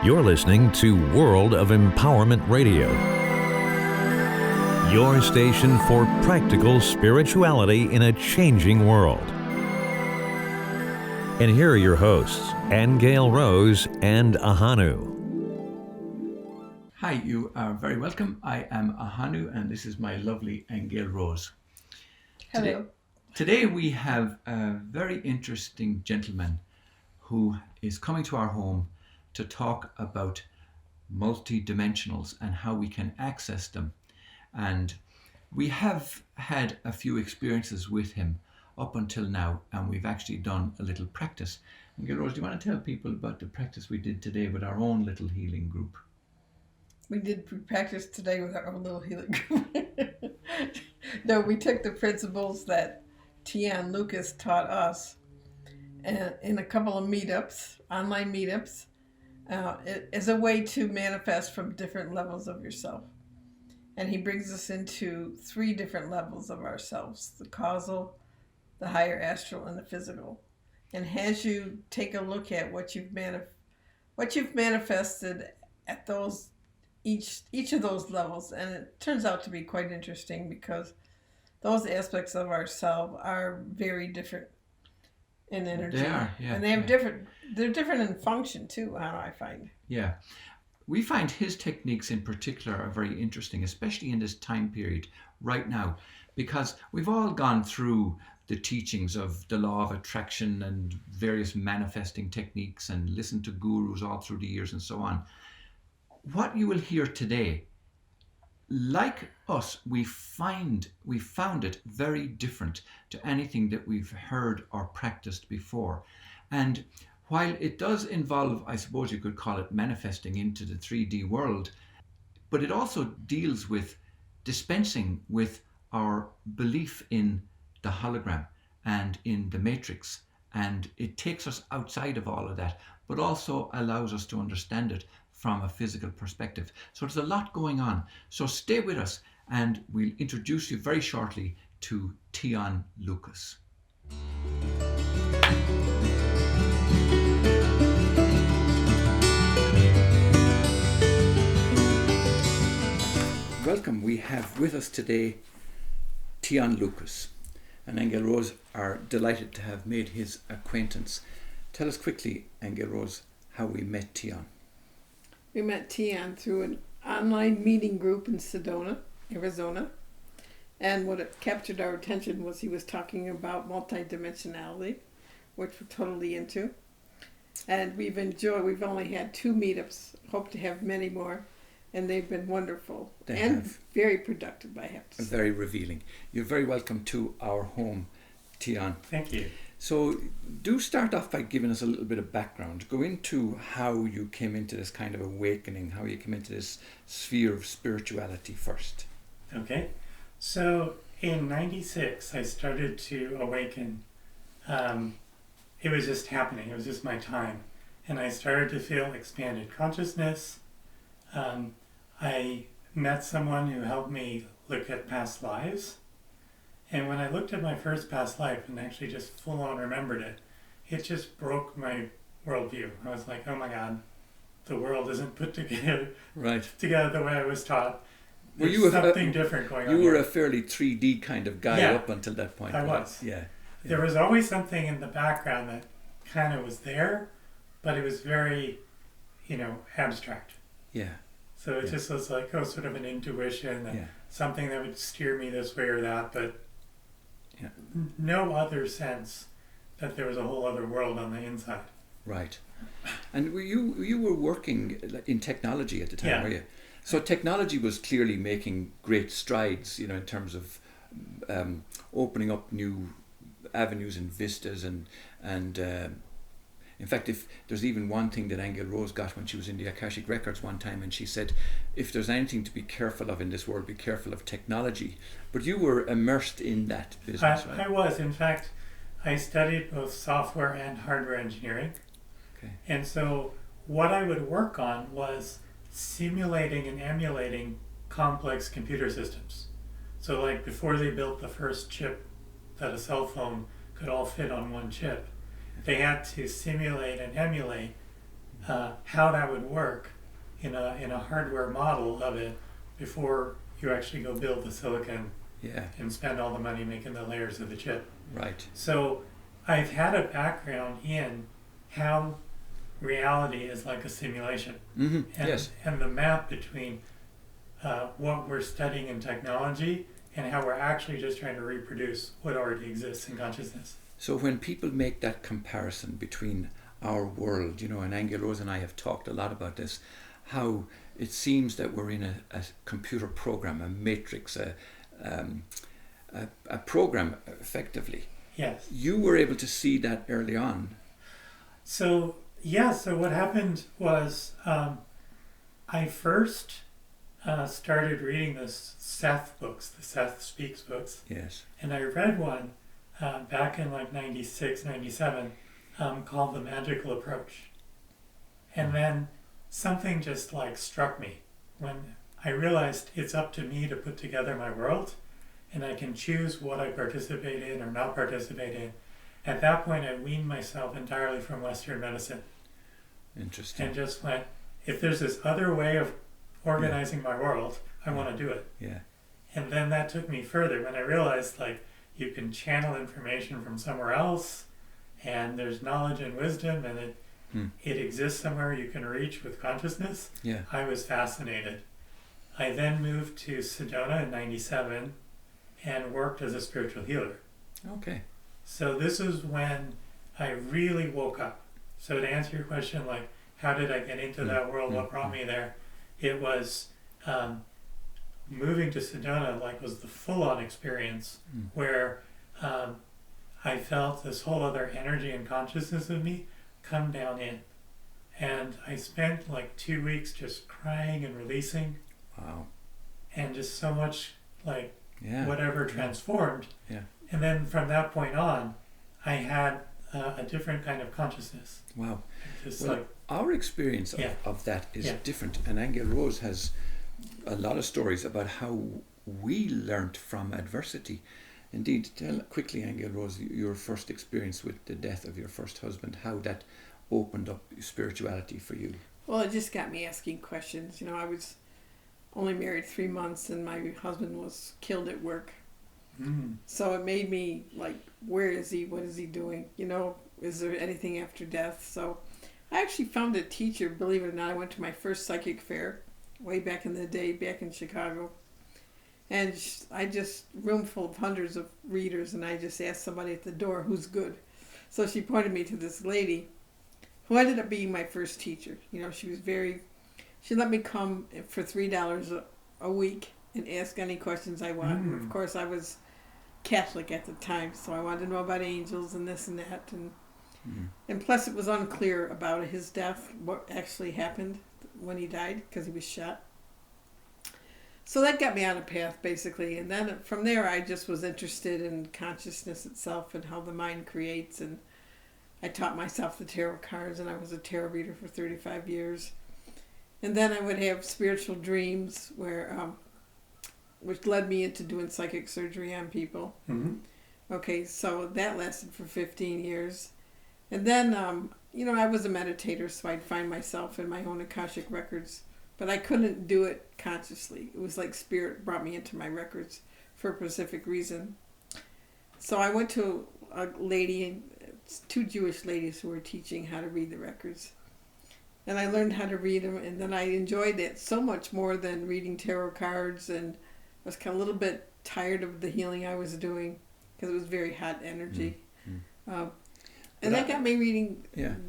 You're listening to World of Empowerment Radio, your station for practical spirituality in a changing world. And here are your hosts, Aingeal Rose and Ahonu. Hi, you are very welcome. I am Ahonu, and this is my lovely Aingeal Rose. Hello. Today we have a very interesting gentleman who is coming to our home to talk about multidimensionals and how we can access them. And we have had a few experiences with him up until now, and we've actually done a little practice. Aingeal Rose, do you want to tell people about the practice we did today with our own little healing group? We did practice today with our own little healing group. No, we took the principles that Teon Lucas taught us in a couple of meetups, online meetups, as a way to manifest from different levels of yourself. And he brings us into 3 different levels of ourselves: the causal, the higher astral, and the physical. And has you take a look at what you've manifested at those each of those levels, and it turns out to be quite interesting because those aspects of ourselves are very different in energy. They are, yeah. And they have they're different in function too, how I find. Yeah. We find his techniques in particular are very interesting, especially in this time period right now, because we've all gone through the teachings of the law of attraction and various manifesting techniques and listened to gurus all through the years and so on. What you will hear today, like us, we found it very different to anything that we've heard or practiced before. And while it does involve, I suppose you could call it manifesting into the 3D world, but it also deals with dispensing with our belief in the hologram and in the matrix. And it takes us outside of all of that, but also allows us to understand it from a physical perspective. So there's a lot going on. So stay with us and we'll introduce you very shortly to Teon Lucas. Welcome. We have with us today Teon Lucas, and Aingeal Rose are delighted to have made his acquaintance. Tell us quickly, Aingeal Rose, how we met Teon. We met Teon through an online meeting group in Sedona, Arizona. And what captured our attention was he was talking about multidimensionality, which we're totally into. And we've only had 2 meetups, hope to have many more. And they've been wonderful very productive, I have to say. Very revealing. You're very welcome to our home, Teon. Thank you. So do start off by giving us a little bit of background. Go into how you came into this kind of awakening, how you came into this sphere of spirituality first. Okay. So in 96, I started to awaken. It was just happening. It was just my time. And I started to feel expanded consciousness. I met someone who helped me look at past lives. And when I looked at my first past life and actually just full on remembered it, it just broke my worldview. I was like, oh my God, the world isn't put together the way I was taught. There's something different going on. You were a fairly 3D kind of guy up until that point. I was. Yeah. There was always something in the background that kind of was there, but it was very, abstract. Yeah. So it just was like, sort of an intuition, something that would steer me this way or that, but no other sense that there was a whole other world on the inside. Right. And you were working in technology at the time, were you? So technology was clearly making great strides, in terms of opening up new avenues and vistas and in fact, if there's even one thing that Aingeal Rose got when she was in the Akashic Records one time, and she said, if there's anything to be careful of in this world, be careful of technology. But you were immersed in that business, right? I was. In fact, I studied both software and hardware engineering. Okay. And so what I would work on was simulating and emulating complex computer systems. So like before they built the first chip that a cell phone could all fit on one chip, they had to simulate and emulate how that would work in a hardware model of it before you actually go build the silicon Yeah. and spend all the money making the layers of the chip. Right. So I've had a background in how reality is like a simulation. Mm-hmm. And, Yes. and the map between what we're studying in technology and how we're actually just trying to reproduce what already exists in consciousness. So when people make that comparison between our world, and Aingeal Rose and I have talked a lot about this, how it seems that we're in a computer program, a matrix, a program, effectively. Yes. You were able to see that early on. So what happened was I first started reading the Seth books, the Seth Speaks books. Yes. And I read one back in like 96, 97 called The Magical Approach. And then something just like struck me when I realized it's up to me to put together my world and I can choose what I participate in or not participate in. At that point, I weaned myself entirely from Western medicine. Interesting. And just went, if there's this other way of organizing my world, I want to do it. Yeah. And then that took me further when I realized like you can channel information from somewhere else and there's knowledge and wisdom and it exists somewhere you can reach with consciousness. Yeah. I was fascinated. I then moved to Sedona in 97 and worked as a spiritual healer. Okay. So this is when I really woke up. So to answer your question, like, how did I get into that world? What brought me there? It was moving to Sedona, like, was the full-on experience where I felt this whole other energy and consciousness of me come down in. And I spent like 2 weeks just crying and releasing. Wow. And just so much like whatever transformed. Yeah. And then from that point on, I had a different kind of consciousness. Wow. Just Well, our experience of that is different. And Aingeal Rose has a lot of stories about how we learnt from adversity. Indeed, tell quickly, Aingeal Rose, your first experience with the death of your first husband, how that opened up spirituality for you. Well, it just got me asking questions. I was only married 3 months and my husband was killed at work. So it made me like, where is he? What is he doing? Is there anything after death? So I actually found a teacher, believe it or not. I went to my first psychic fair way back in the day, back in Chicago. And I just, room full of hundreds of readers, and I just asked somebody at the door, who's good? So she pointed me to this lady who ended up being my first teacher. She let me come for $3 a week and ask any questions I wanted. Of course, I was Catholic at the time, so I wanted to know about angels and this and that. And plus, it was unclear about his death, what actually happened when he died, because he was shot. So that got me on a path, basically. And then from there, I just was interested in consciousness itself and how the mind creates. And I taught myself the tarot cards, and I was a tarot reader for 35 years. And then I would have spiritual dreams which led me into doing psychic surgery on people. Okay, so that lasted for 15 years. And then, I was a meditator, so I'd find myself in my own Akashic records. But I couldn't do it consciously. It was like spirit brought me into my records for a specific reason. So I went to a lady, 2 Jewish ladies who were teaching how to read the records. And I learned how to read them, and then I enjoyed that so much more than reading tarot cards, and I was kind of a little bit tired of the healing I was doing because it was very hot energy. And that got me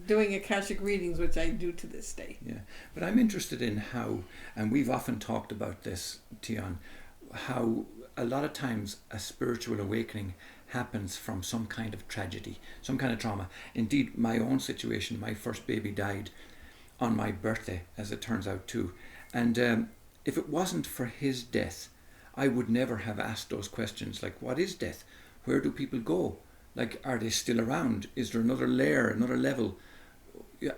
doing Akashic readings, which I do to this day. Yeah, but I'm interested in how, and we've often talked about this, Teon, how a lot of times a spiritual awakening happens from some kind of tragedy, some kind of trauma. Indeed, my own situation, my first baby died on my birthday, as it turns out too. And if it wasn't for his death, I would never have asked those questions like, what is death? Where do people go? Like, are they still around? Is there another layer, another level?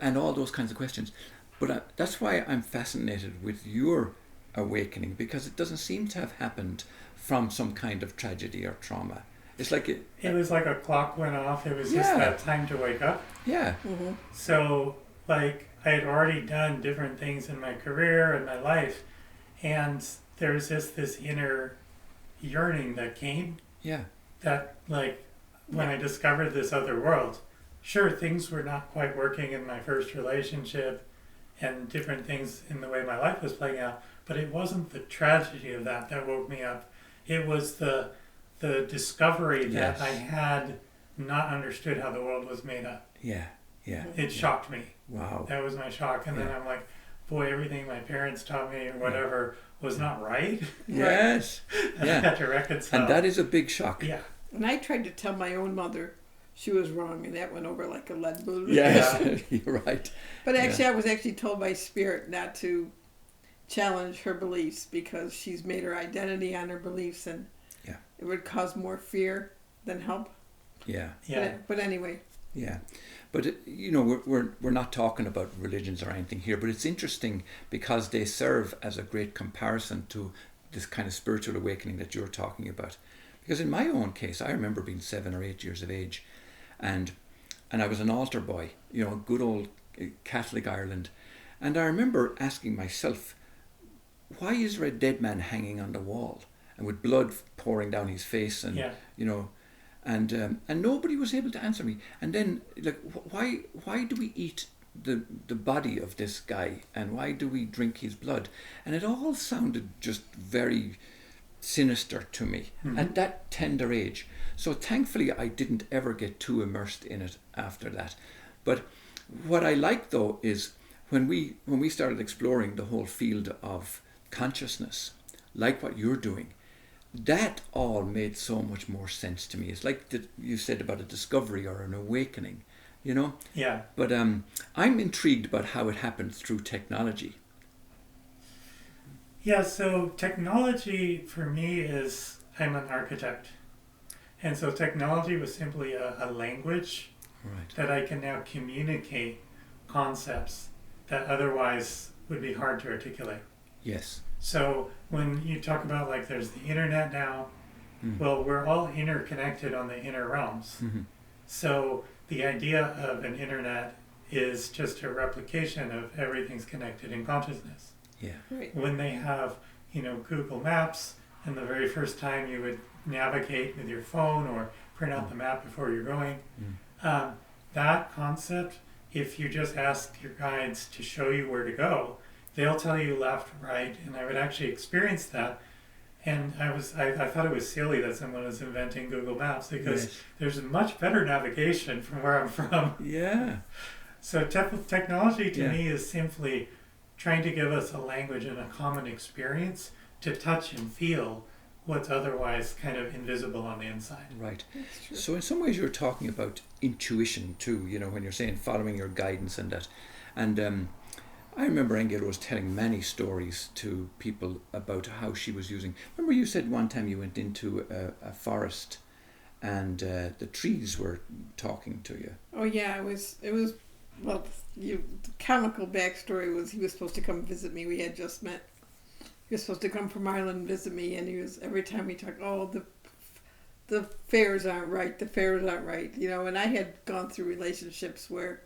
And all those kinds of questions. But that's why I'm fascinated with your awakening, because it doesn't seem to have happened from some kind of tragedy or trauma. It's like it was like a clock went off. It was just that time to wake up. Yeah. So, like, I had already done different things in my career and my life, and there was just this inner yearning that came. Yeah. That, like, when I discovered this other world, sure, things were not quite working in my first relationship and different things in the way my life was playing out, but it wasn't the tragedy of that woke me up. It was the discovery that I had not understood how the world was made up. Yeah. Yeah. It shocked me. Wow. That was my shock. And then I'm like, boy, everything my parents taught me or whatever was not right. Yes. And I had to reconcile. And that is a big shock. Yeah. And I tried to tell my own mother she was wrong, and that went over like a lead balloon. Yes, you're right. But actually, I was actually told by Spirit not to challenge her beliefs because she's made her identity on her beliefs, and it would cause more fear than help. Yeah. Yeah. But anyway. Yeah. But, you know, we're not talking about religions or anything here, but it's interesting because they serve as a great comparison to this kind of spiritual awakening that you're talking about. Because in my own case, I remember being 7 or 8 years of age, and I was an altar boy, you know, good old Catholic Ireland. And I remember asking myself, why is there a dead man hanging on the wall and with blood pouring down his face, and you know, and nobody was able to answer me. And then, like, why do we eat the body of this guy, and why do we drink his blood? And it all sounded just very sinister to me at that tender age. So thankfully I didn't ever get too immersed in it after that. But what I like though is when we started exploring the whole field of consciousness, like what you're doing, that all made so much more sense to me. It's like you said about a discovery or an awakening, you know? Yeah. But I'm intrigued about how it happened through technology. Yeah, so technology for me is, I'm an architect. And so technology was simply a language that I can now communicate concepts that otherwise would be hard to articulate. Yes. So when you talk about, like, there's the internet now, well, we're all interconnected on the inner realms. So the idea of an internet is just a replication of everything's connected in consciousness. Yeah. Right. When they have, you know, Google Maps, and the very first time you would navigate with your phone or print out the map before you're going, that concept, if you just ask your guides to show you where to go, they'll tell you left, right, and I would actually experience that. And I thought it was silly that someone was inventing Google Maps, because there's much better navigation from where I'm from. Yeah. So technology to me is simply trying to give us a language and a common experience to touch and feel what's otherwise kind of invisible on the inside. Right. So in some ways you're talking about intuition too, you know, when you're saying following your guidance and that. And I remember Aingeal Rose telling many stories to people about how she was using. Remember you said one time you went into a forest and the trees were talking to you. Oh yeah, it was well, the comical backstory was he was supposed to come visit me. We had just met. He was supposed to come from Ireland and visit me, and he was, every time we talked, oh, the fairs aren't right, the fairs aren't right, you know. And I had gone through relationships where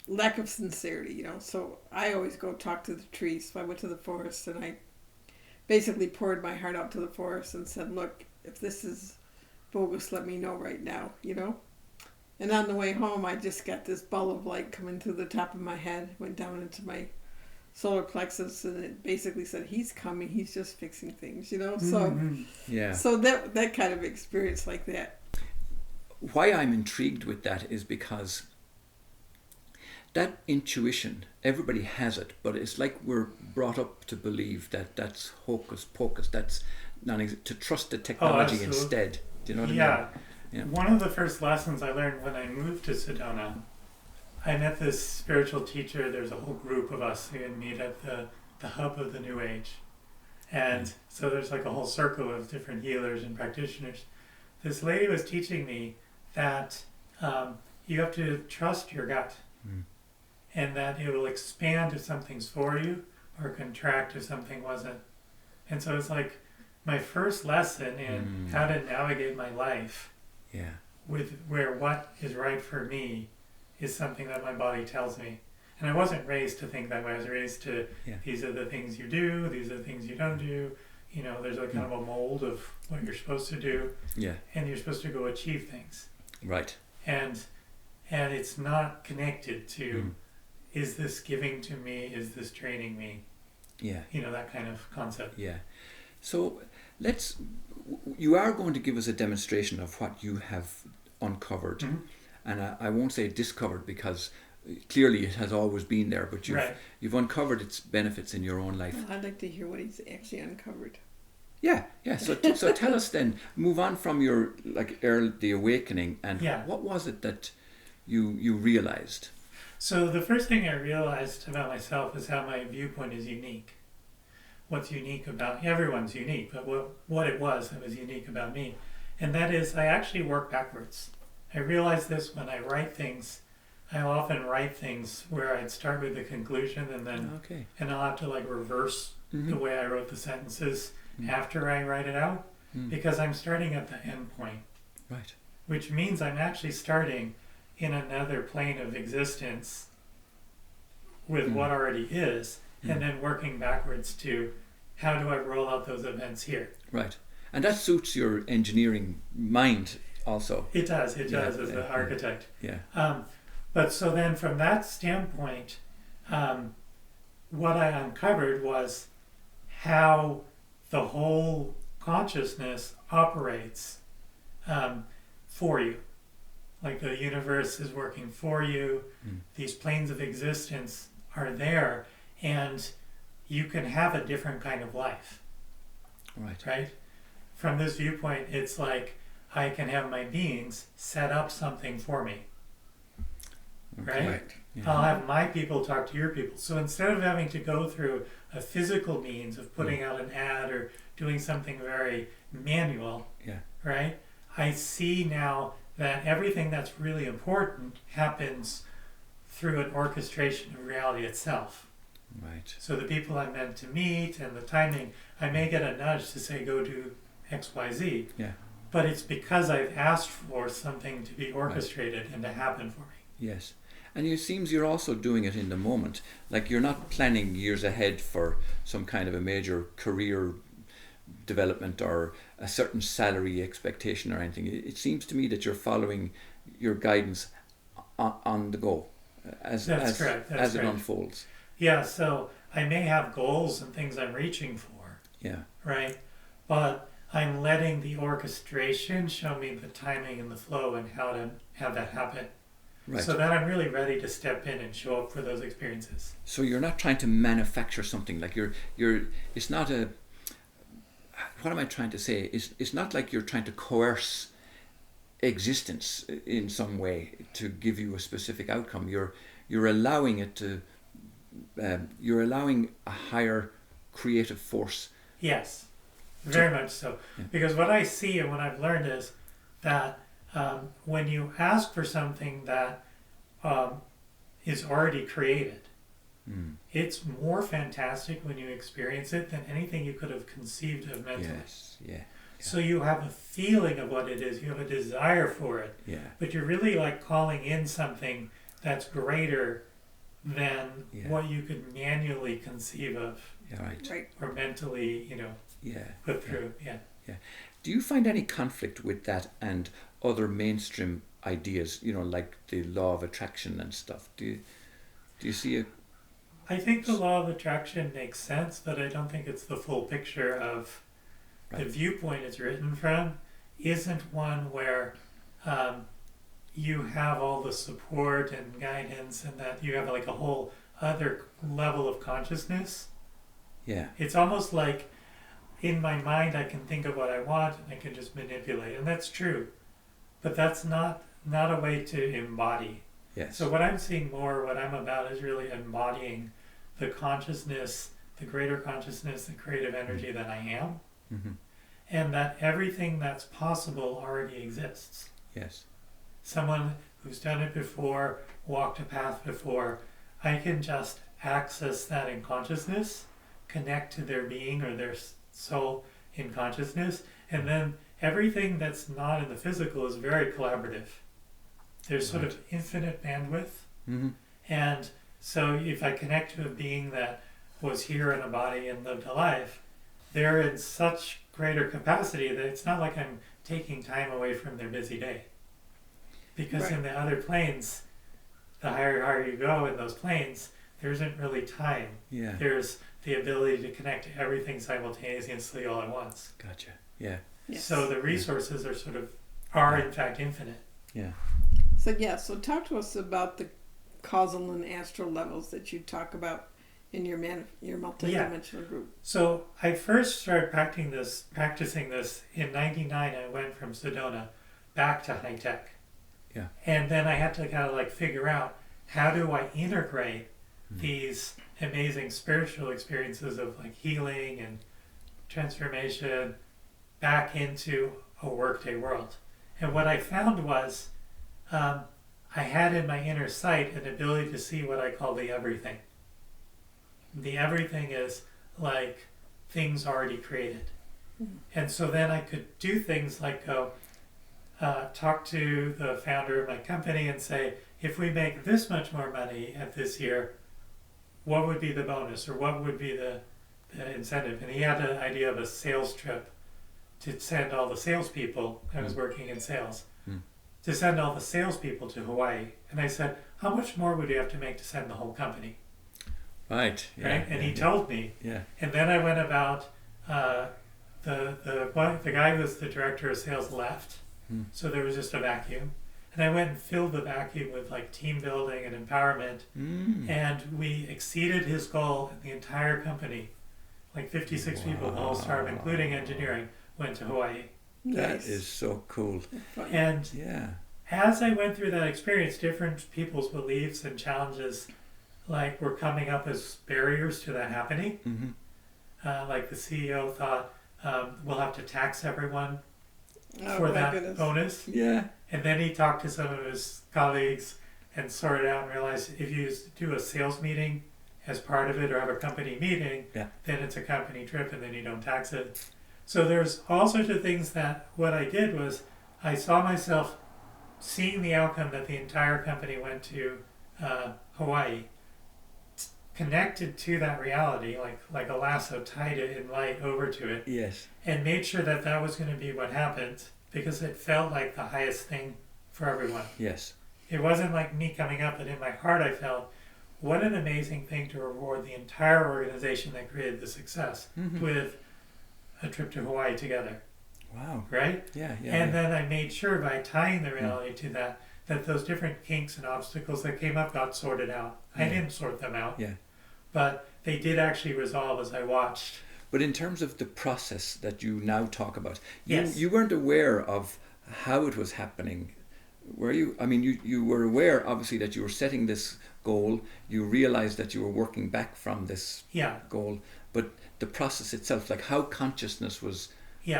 lack of sincerity, you know. So I always go talk to the trees. So I went to the forest and I basically poured my heart out to the forest and said, look, if this is bogus, let me know right now, you know. And on the way home, I just got this ball of light coming through the top of my head, went down into my solar plexus, and it basically said, he's coming, he's just fixing things, you know. So so that kind of experience like that. Why I'm intrigued with that is because that intuition, everybody has it, but it's like we're brought up to believe that that's hocus pocus, that's to trust the technology instead. Do you know what I mean? Yeah. One of the first lessons I learned when I moved to Sedona, I met this spiritual teacher. There's a whole group of us who would meet at the hub of the New Age. And so there's like a whole circle of different healers and practitioners. This lady was teaching me that you have to trust your gut, and that it will expand if something's for you or contract if something wasn't. And so it's like my first lesson in how to navigate my life with where what is right for me is something that my body tells me. And I wasn't raised to think that way. I was raised to, these are the things you do, these are the things you don't do. You know, there's a kind of a mold of what you're supposed to do. Yeah. And you're supposed to go achieve things. Right. And it's not connected to, is this giving to me? Is this training me? Yeah. You know, that kind of concept. Yeah. So you are going to give us a demonstration of what you have uncovered. And I won't say discovered, because clearly it has always been there, but you've uncovered its benefits in your own life. Well, I'd like to hear what he's actually uncovered. Yeah. So tell us then, move on from your the awakening, and what was it that you realized? So the first thing I realized about myself is how my viewpoint is unique. What's unique about everyone's unique, but what it was that was unique about me, and that is I actually work backwards. I realized this when I write things. I often write things where I'd start with the conclusion and then and I'll have to reverse the way I wrote the sentences after I write it out, because I'm starting at the end point. Right. Which means I'm actually starting in another plane of existence with what already is, and then working backwards to how do I roll out those events here. Right. And that suits your engineering mind also. It does as the architect. Yeah. But so then from that standpoint, what I uncovered was how the whole consciousness operates for you. Like the universe is working for you, these planes of existence are there, and you can have a different kind of life. Right? From this viewpoint, it's like I can have my beings set up something for me. Right? Yeah. I'll have my people talk to your people. So instead of having to go through a physical means of putting out an ad or doing something very manual, right? I see now that everything that's really important happens through an orchestration of reality itself. Right. So the people I'm meant to meet and the timing, I may get a nudge to say, go do X, Y, Z. Yeah. But it's because I've asked for something to be orchestrated and to happen for me. Yes. And it seems you're also doing it in the moment. Like you're not planning years ahead for some kind of a major career development or a certain salary expectation or anything. It seems to me that you're following your guidance on the go as correct. As it unfolds. Yeah, so I may have goals and things I'm reaching for. Yeah. Right? But I'm letting the orchestration show me the timing and the flow and how to have that happen. Right. So that I'm really ready to step in and show up for those experiences. So you're not trying to manufacture something. Like it's not a, what am I trying to say? It's not like you're trying to coerce existence in some way to give you a specific outcome. You're allowing it to, you're allowing a higher creative force. Yes, very much so. Yeah. Because what I see and what I've learned is that when you ask for something that is already created, it's more fantastic when you experience it than anything you could have conceived of mentally. Yes, yeah. So you have a feeling of what it is, you have a desire for it, but you're really like calling in something that's greater than what you could manually conceive of, right. or mentally, put through. Yeah. Do you find any conflict with that and other mainstream ideas, like the law of attraction and stuff? Do you see a... I think the law of attraction makes sense, but I don't think it's the full picture of the viewpoint it's written from. Isn't one where you have all the support and guidance and that you have like a whole other level of consciousness. Yeah. It's almost like in my mind I can think of what I want and I can just manipulate, and that's true. But that's not a way to embody. Yes. So what I'm seeing more, what I'm about is really embodying the consciousness, the greater consciousness, the creative energy that I am. Mm-hmm. And that everything that's possible already exists. Yes. Someone who's done it before, walked a path before, I can just access that in consciousness, connect to their being or their soul in consciousness, and then everything that's not in the physical is very collaborative. There's sort of infinite bandwidth. Mm-hmm. And so if I connect to a being that was here in a body and lived a life, they're in such greater capacity that it's not like I'm taking time away from their busy day. Because Right. in the other planes, the higher you go in those planes, there isn't really time. Yeah. There's the ability to connect to everything simultaneously all at once. Gotcha. Yeah. Yes. So the resources are in fact infinite. Yeah. So talk to us about the causal and astral levels that you talk about in your multidimensional group. So I first started practicing this in '99. I went from Sedona back to high tech. Yeah. And then I had to kind of like figure out, how do I integrate these amazing spiritual experiences of like healing and transformation back into a workday world. And what I found was I had in my inner sight an ability to see what I call the everything. The everything is like things already created. And so then I could do things like go talk to the founder of my company and say, if we make this much more money at this year, what would be the bonus, or what would be the incentive? And he had an idea of a sales trip to send all the salespeople. I was working in sales. To send all the salespeople to Hawaii. And I said, how much more would you have to make to send the whole company? Right. Yeah. Right? And he told me. Yeah. And then I went about, the guy who was the director of sales left. So there was just a vacuum. And I went and filled the vacuum with like team building and empowerment. And we exceeded his goal, and the entire company, like 56 people, the whole startup, including engineering, went to Hawaii. That Nice. is so cool. And Yeah. as I went through that experience, different people's beliefs and challenges like were coming up as barriers to that happening. Mm-hmm. Like the CEO thought, we'll have to tax everyone Oh, for my that goodness. bonus. Yeah. And then he talked to some of his colleagues and sorted out and realized if you do a sales meeting as part of it or have a company meeting, then it's a company trip and then you don't tax it. So there's all sorts of things that what I did was I saw myself seeing the outcome that the entire company went to Hawaii, connected to that reality, like a lasso, tied it in light over to it, Yes. and made sure that that was going to be what happened because it felt like the highest thing for everyone. Yes. It wasn't like me coming up, but in my heart I felt, what an amazing thing to reward the entire organization that created the success with a trip to Hawaii together. Wow. Right? Yeah. Yeah. And yeah. then I made sure by tying the reality to that those different kinks and obstacles that came up got sorted out. I didn't sort them out. Yeah. But they did actually resolve as I watched. But in terms of the process that you now talk about, Yes. you weren't aware of how it was happening, were you? I mean, you were aware, obviously, that you were setting this goal. You realized that you were working back from this goal. But the process itself, like how consciousness was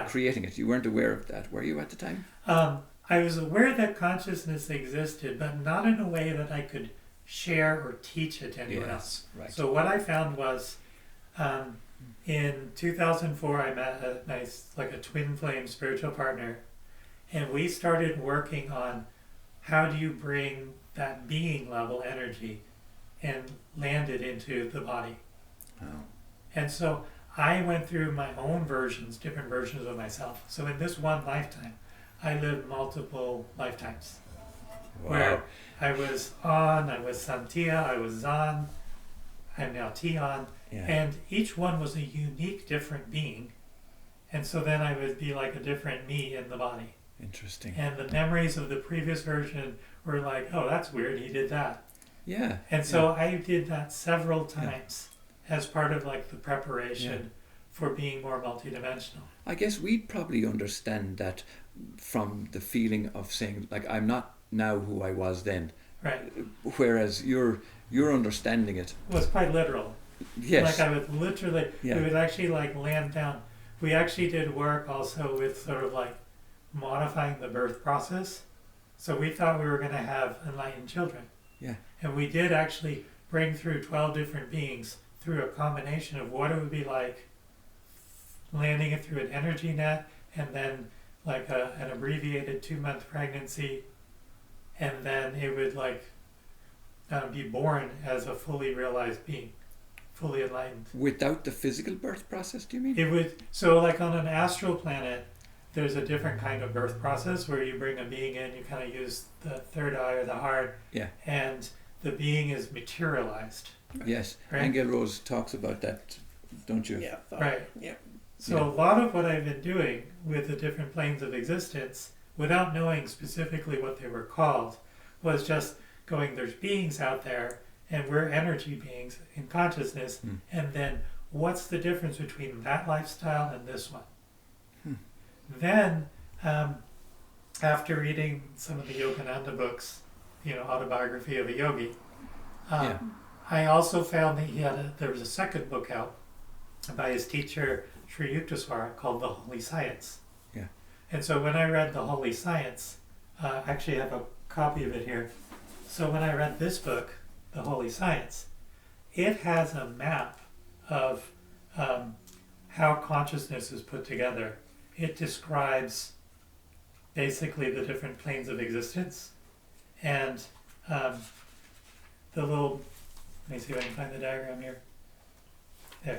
creating it, you weren't aware of that, were you, at the time? I was aware that consciousness existed, but not in a way that I could share or teach it to anyone else. Right. So what I found was, in 2004, I met a twin flame spiritual partner, and we started working on how do you bring that being level energy and land it into the body. Oh. And so I went through my own different versions of myself. So in this one lifetime, I lived multiple lifetimes. Wow. Where I was On, I was Santia, I was Zan, I'm now Teon, and each one was a unique, different being. And so then I would be like a different me in the body. Interesting. And the memories of the previous version were like, oh, that's weird, he did that. Yeah. And so I did that several times as part of like the preparation for being more multidimensional. I guess we'd probably understand that from the feeling of saying, like, I'm not now who I was then. Right. Whereas you're understanding it. It was quite literal. Yes. Like I would literally, we would actually like land down. We actually did work also with sort of like modifying the birth process. So we thought we were going to have enlightened children. Yeah. And we did actually bring through 12 different beings through a combination of what it would be like landing it through an energy net and then like an abbreviated 2-month pregnancy and then it would be born as a fully realized being, fully enlightened. Without the physical birth process, do you mean? It would, so like on an astral planet, there's a different kind of birth process where you bring a being in, you kind of use the third eye or the heart, and the being is materialized. Yes, right? Aingeal Rose talks about that, don't you? Yeah. Right. Yeah. So a lot of what I've been doing with the different planes of existence, without knowing specifically what they were called, was just going, there's beings out there, and we're energy beings in consciousness, and then what's the difference between that lifestyle and this one? Then, after reading some of the Yogananda books, Autobiography of a Yogi, I also found that there was a second book out by his teacher Sri Yukteswara called The Holy Science. Yeah. And so when I read The Holy Science, I actually have a copy of it here. So when I read this book, The Holy Science, it has a map of how consciousness is put together. It describes basically the different planes of existence, and let me see if I can find the diagram here. There.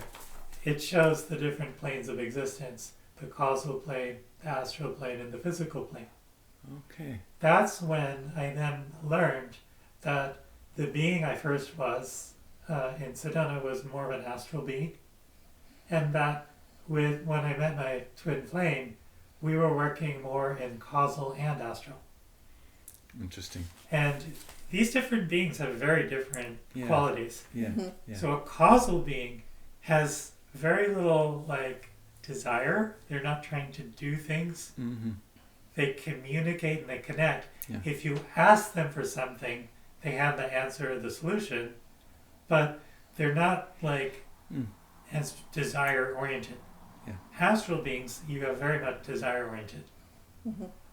It shows the different planes of existence, the causal plane, the astral plane, and the physical plane. Okay. That's when I then learned that the being I first was in Sedona was more of an astral being, and that when I met my twin flame, we were working more in causal and astral. Interesting. And these different beings have very different qualities. Yeah. Yeah. So a causal being has very little desire. They're not trying to do things. Mm-hmm. They communicate and they connect. Yeah. If you ask them for something, they have the answer or the solution, but they're not as desire oriented. Yeah. Astral beings, you are very much desire oriented,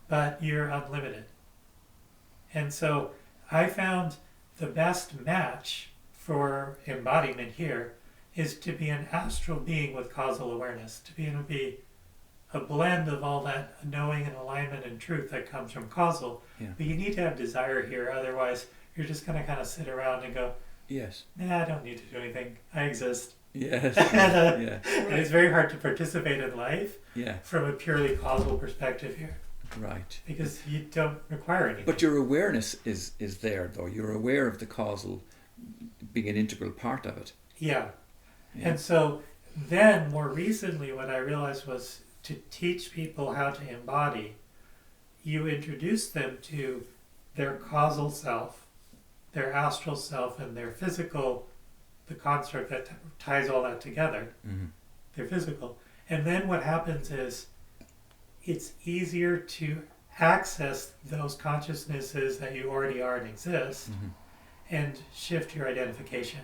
but you're unlimited. And so I found the best match for embodiment here is to be an astral being with causal awareness, to be able to be a blend of all that knowing and alignment and truth that comes from causal. Yeah. But you need to have desire here, otherwise you're just going to kind of sit around and go, yes, nah, I don't need to do anything. I exist. yes, And it's very hard to participate in life yeah, from a purely causal perspective here, right. because you don't require anything. But your awareness is there, though. You're aware of the causal being an integral part of it. Yeah. Yeah. And so then more recently what I realized was to teach people how to embody, you introduce them to their causal self, their astral self, and their physical, the construct that ties all that together, their physical. And then what happens is it's easier to access those consciousnesses that you already are and exist and shift your identification.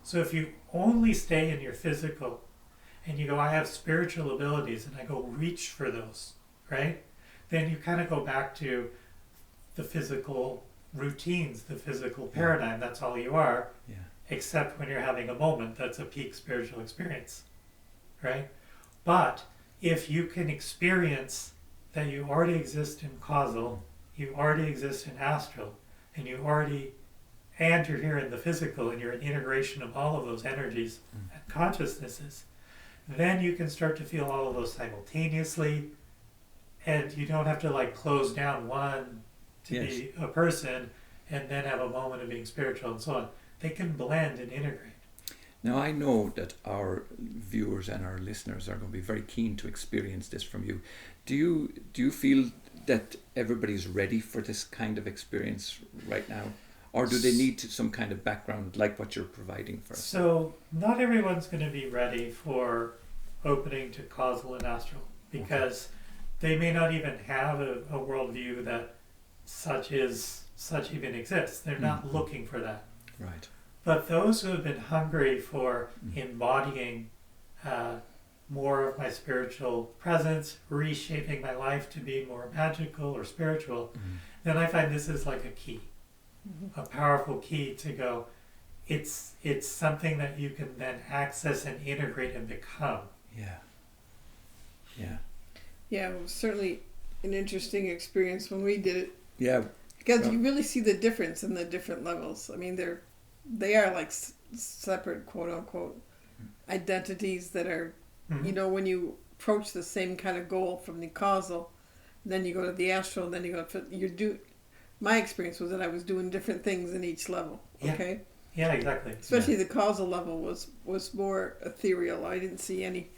So if you only stay in your physical and you go, I have spiritual abilities, and I go reach for those, right? Then you kind of go back to the physical routines, the physical paradigm. That's all you are, except when you're having a moment that's a peak spiritual experience, right? But if you can experience that you already exist in causal, you already exist in astral, and you're here in the physical, and you're an integration of all of those energies and consciousnesses, then you can start to feel all of those simultaneously, and you don't have to close down one to be a person and then have a moment of being spiritual and so on. They can blend and integrate. Now, I know that our viewers and our listeners are going to be very keen to experience this from you. Do you feel that everybody's ready for this kind of experience right now? Or do they need some kind of background like what you're providing for us? So not everyone's going to be ready for opening to causal and astral, because they may not even have a worldview that such even exists. They're not looking for that. Right. But those who have been hungry for embodying more of my spiritual presence, reshaping my life to be more magical or spiritual, then I find this is like a key. A powerful key to go, it's something that you can then access and integrate and become. Yeah, it was certainly an interesting experience when we did it. Yeah. Because you really see the difference in the different levels. I mean, they are like separate, quote unquote, identities that are, you know, when you approach the same kind of goal from the causal, then you go to the astral, then you go to, my experience was that I was doing different things in each level. Yeah. Okay. Yeah, exactly. Especially the causal level was more ethereal. I didn't see any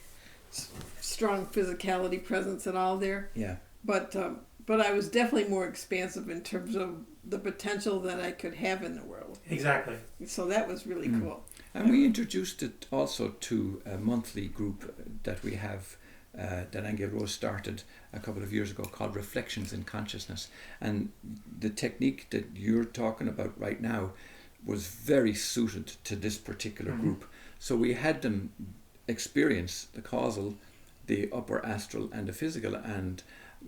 strong physicality presence at all there. Yeah. But I was definitely more expansive in terms of the potential that I could have in the world. Exactly. So that was really cool. And we introduced it also to a monthly group that we have that Aingeal Rose started a couple of years ago called Reflections in Consciousness. And the technique that you're talking about right now was very suited to this particular group. So we had them experience the causal, the upper astral and the physical, and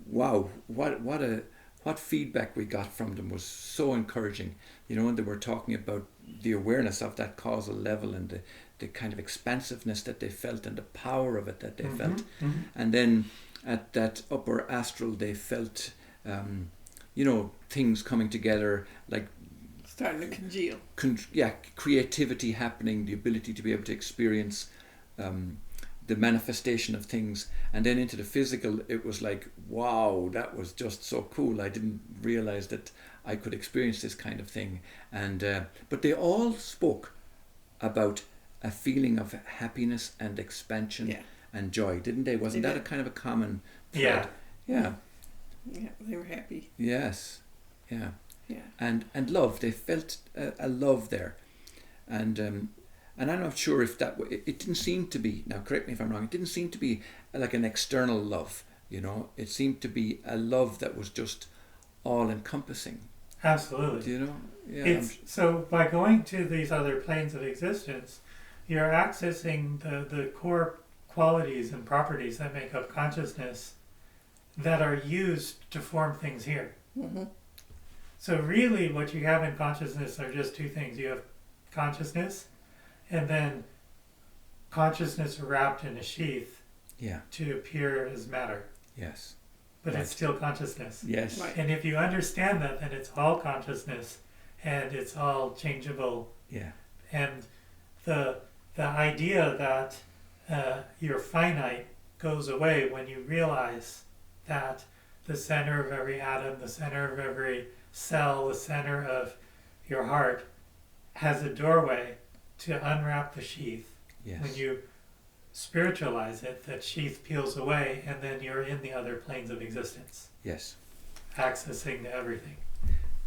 wow, what feedback we got from them was so encouraging. You know, and they were talking about the awareness of that causal level and the kind of expansiveness that they felt and the power of it that they felt. And then at that upper astral they felt, you know, things coming together, like Starting to congeal. Creativity happening, the ability to be able to experience the manifestation of things. And then into the physical, it was like, wow, that was just so cool. I didn't realize that I could experience this kind of thing. And but they all spoke about a feeling of happiness and expansion and joy, didn't they? Wasn't that a kind of a common thread? Yeah, they were happy. Yes, yeah. Yeah. And love, they felt a love there. And I'm not sure if that, it didn't seem to be, now correct me if I'm wrong, it didn't seem to be like an external love, you know, it seemed to be a love that was just all encompassing. Absolutely. Do you know? Yeah. So by going to these other planes of existence, you're accessing the core qualities and properties that make up consciousness that are used to form things here. So really what you have in consciousness are just two things. You have consciousness and then consciousness wrapped in a sheath to appear as matter. Yes. But it's still consciousness. Yes. Right. And if you understand that, then it's all consciousness and it's all changeable. Yeah. And the idea that you're finite goes away when you realize that the center of every atom, the center of every cell, the center of your heart has a doorway to unwrap the sheath. Yes. When you spiritualize it, that sheath peels away and then you're in the other planes of existence. Yes. Accessing to everything.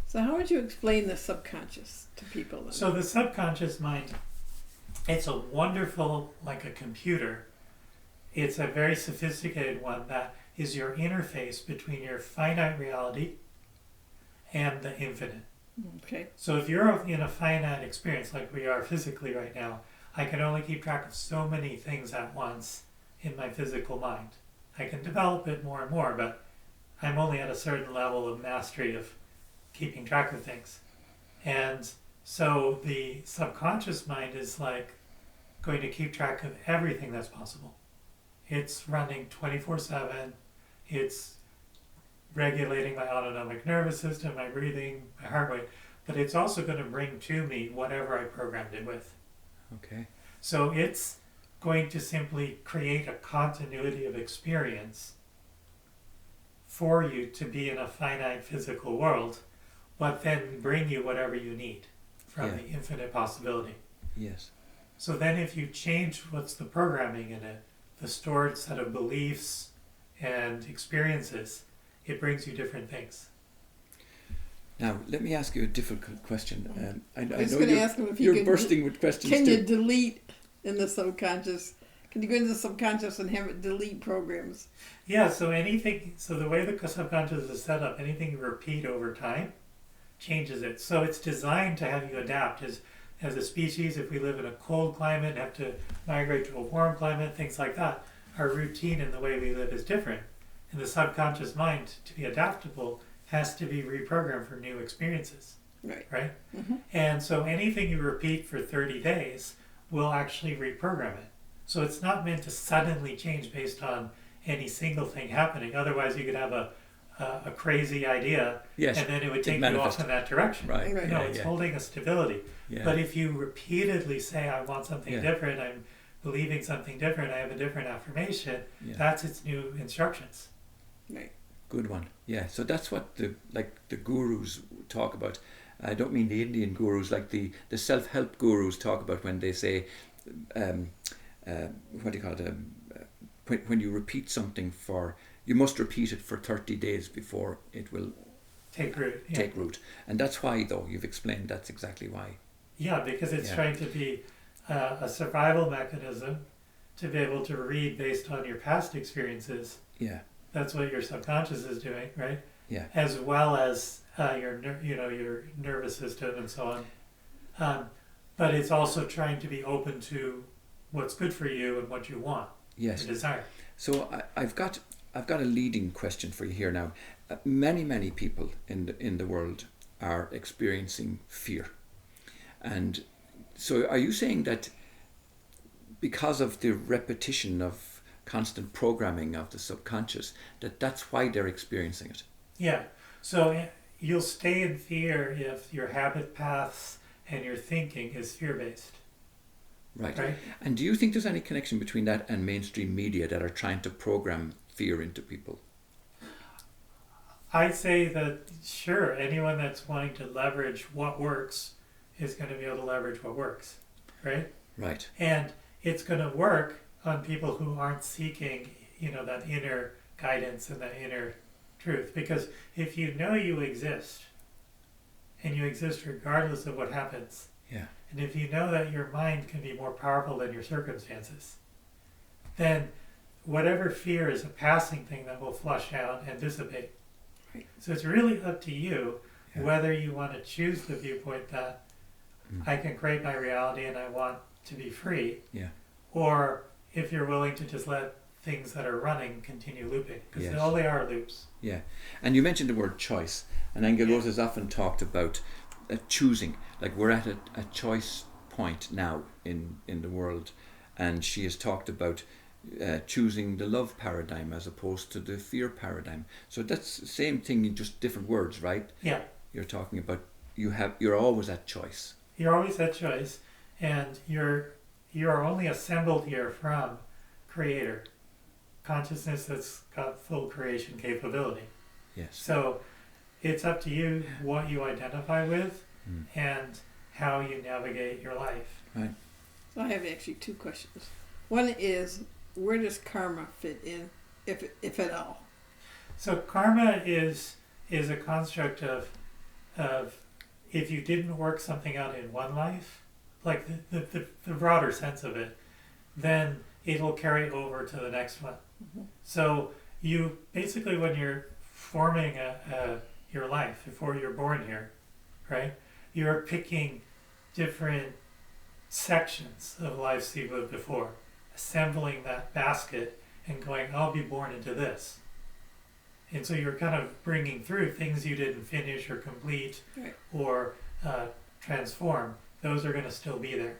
So how would you explain the subconscious to people then? So the subconscious mind, it's a wonderful, like a computer. It's a very sophisticated one that is your interface between your finite reality and the infinite. Okay. So if you're in a finite experience like we are physically right now, I can only keep track of so many things at once in my physical mind. I can develop it more and more, but I'm only at a certain level of mastery of keeping track of things. And so the subconscious mind is like going to keep track of everything that's possible. It's running 24/7. It's regulating my autonomic nervous system, my breathing, my heart rate, but it's also going to bring to me whatever I programmed it with. Okay. So it's going to simply create a continuity of experience for you to be in a finite physical world, but then bring you whatever you need from the infinite possibility. Yes. So then if you change what's the programming in it, the stored set of beliefs and experiences, it brings you different things. Now, let me ask you a difficult question. I was know going to ask him if you're you bursting with questions can too. you delete in the subconscious? Can you go into the subconscious and have it delete programs? Yeah, so the way the subconscious is set up, anything you repeat over time changes it. So it's designed to have you adapt. As a species, if we live in a cold climate and have to migrate to a warm climate, things like that, our routine and the way we live is different. And the subconscious mind, to be adaptable, has to be reprogrammed for new experiences. Right? Mm-hmm. And so anything you repeat for 30 days will actually reprogram it. So it's not meant to suddenly change based on any single thing happening. Otherwise, you could have a a crazy idea, Yes, and then it would take you manifest. off in that direction. Right. Right. No, Yeah, it's yeah. holding a stability. Yeah. But if you repeatedly say, I want something Yeah. different, I'm believing something different, I have a different affirmation, Yeah. that's its new instructions. Right. Good one. Yeah. So that's what the gurus talk about. I don't mean the Indian gurus, like the self-help gurus talk about when they say, what do you call it? When you repeat something you must repeat it for 30 days before it will Take root. Yeah. take root. And that's why, though, you've explained that's exactly why. Yeah, because it's Yeah. trying to be a survival mechanism to be able to read based on your past experiences. Yeah. That's what your subconscious is doing, right? Yeah. As well as your nervous system and so on. But it's also trying to be open to what's good for you and what you want, Yes. your desire. So I've got a leading question for you here now. Many people in the world are experiencing fear, and so are you saying that because of the repetition of constant programming of the subconscious, that's why they're experiencing it? Yeah. So you'll stay in fear if your habit paths and your thinking is fear-based. Right. Right. And do you think there's any connection between that and mainstream media that are trying to program fear into people? I'd say that, sure, anyone that's wanting to leverage what works is going to be able to leverage what works, right? Right. And it's going to work on people who aren't seeking, that inner guidance and that inner truth. Because if you know you exist, and you exist regardless of what happens, Yeah. and if you know that your mind can be more powerful than your circumstances, then whatever fear is a passing thing that will flush out and dissipate. Right. So it's really up to you Yeah. whether you want to choose the viewpoint that I can create my reality and I want to be free, Yeah. or if you're willing to just let things that are running continue looping, because Yes. all they are loops. Yeah. And you mentioned the word choice, and Aingeal Rose has often talked about choosing. Like we're at a choice point now in the world, and she has talked about choosing the love paradigm as opposed to the fear paradigm. So that's the same thing in just different words, right? Yeah, You're talking about you're always at choice. you're always at choice, and you're only assembled here from creator consciousness that's got full creation capability. Yes. So it's up to you what you identify with and how you navigate your life. Right. So I have actually two questions. One is, where does karma fit in, if at all? So karma is a construct of if you didn't work something out in one life, like the broader sense of it, then it'll carry over to the next one. Mm-hmm. So you basically, when you're forming your life before you're born here, right? You're picking different sections of lives you've lived before, assembling that basket and going, I'll be born into this. And so you're kind of bringing through things you didn't finish or complete Right. or transform. Those are going to still be there.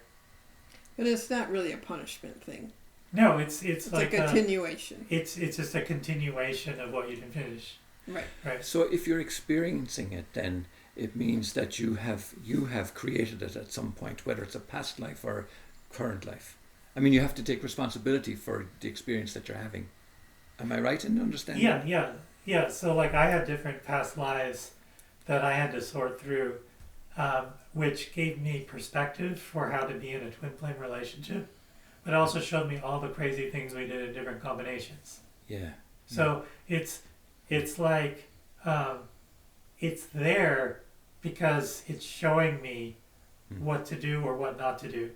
But it's not really a punishment thing. No, it's It's like a continuation. it's just a continuation of what you didn't finish. Right. Right. So if you're experiencing it, then it means that you have created it at some point, whether it's a past life or current life. I mean, you have to take responsibility for the experience that you're having. Am I right in understanding? Yeah. So like I had different past lives that I had to sort through, which gave me perspective for how to be in a twin flame relationship, but also showed me all the crazy things we did in different combinations. Yeah. So it's like it's there because it's showing me what to do or what not to do.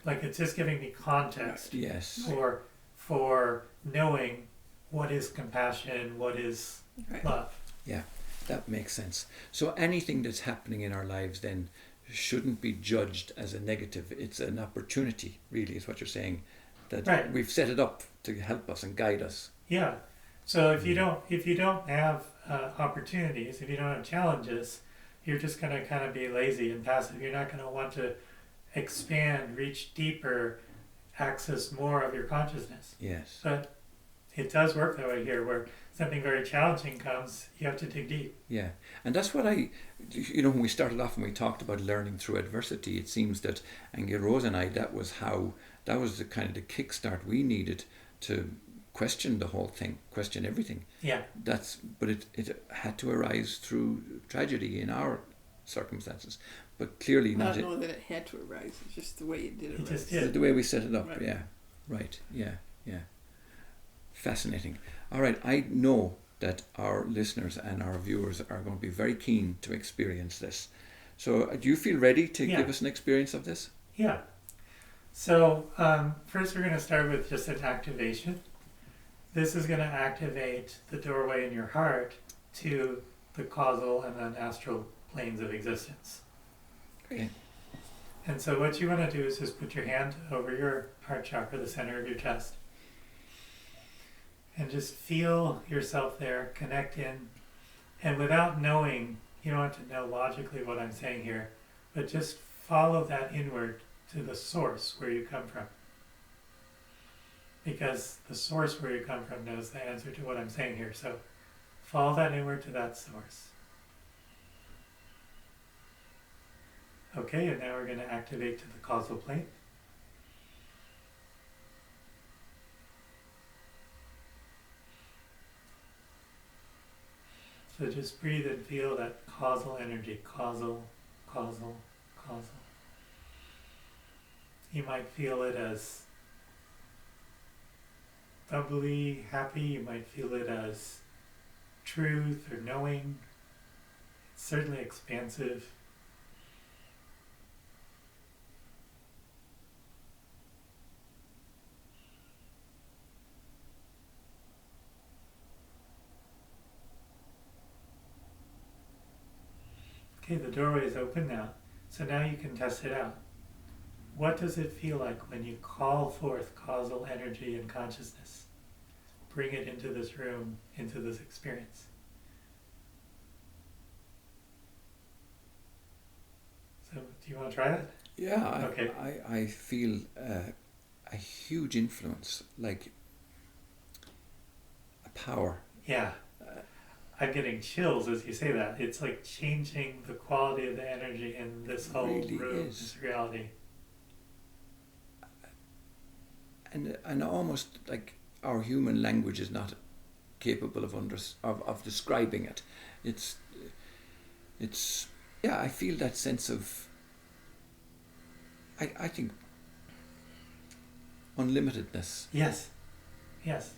Like it's just giving me context Yes. for knowing what is compassion, what is Right. love. Yeah, that makes sense. So anything that's happening in our lives then shouldn't be judged as a negative. It's an opportunity, really, is what you're saying. That Right. we've set it up to help us and guide us. Yeah. So if you don't have opportunities, if you don't have challenges, you're just going to kind of be lazy and passive. You're not going to want to expand, reach deeper, access more of your consciousness. Yes. But it does work that way here, where something very challenging comes, you have to dig deep. Yeah, and that's what when we started off and we talked about learning through adversity, it seems that Aingeal Rose and I, that was the kind of the kickstart we needed to question the whole thing, question everything. Yeah. But it had to arise through tragedy in our circumstances, but clearly I not. don't know that it had to arise. It's just the way it did arise. Just did. The way we set it up. Right. Yeah. Right. Yeah. Yeah. Fascinating. All right. I know that our listeners and our viewers are going to be very keen to experience this. So, do you feel ready to give us an experience of this? Yeah. So, first we're going to start with just an activation. This is going to activate the doorway in your heart to the causal and then astral planes of existence. Okay. And so what you want to do is just put your hand over your heart chakra, the center of your chest, and just feel yourself there, connect in. And without knowing, you don't have to know logically what I'm saying here, but just follow that inward to the source where you come from. Because the source where you come from knows the answer to what I'm saying here. So follow that inward to that source. Okay, and now we're going to activate to the causal plane. So just breathe and feel that causal energy, causal, causal, causal. You might feel it as bubbly, happy. You might feel it as truth or knowing. It's certainly expansive. Okay, the doorway is open now, so now you can test it out. What does it feel like when you call forth causal energy and consciousness? Bring it into this room, into this experience. So, do you want to try that? Yeah, Okay. I feel a huge influence, like a power. Yeah. I'm getting chills as you say that. It's like changing the quality of the energy in this whole Really room, is. this reality. And almost like our human language is not capable of describing it. It's yeah, I feel that sense of I think unlimitedness. Yes. Yes.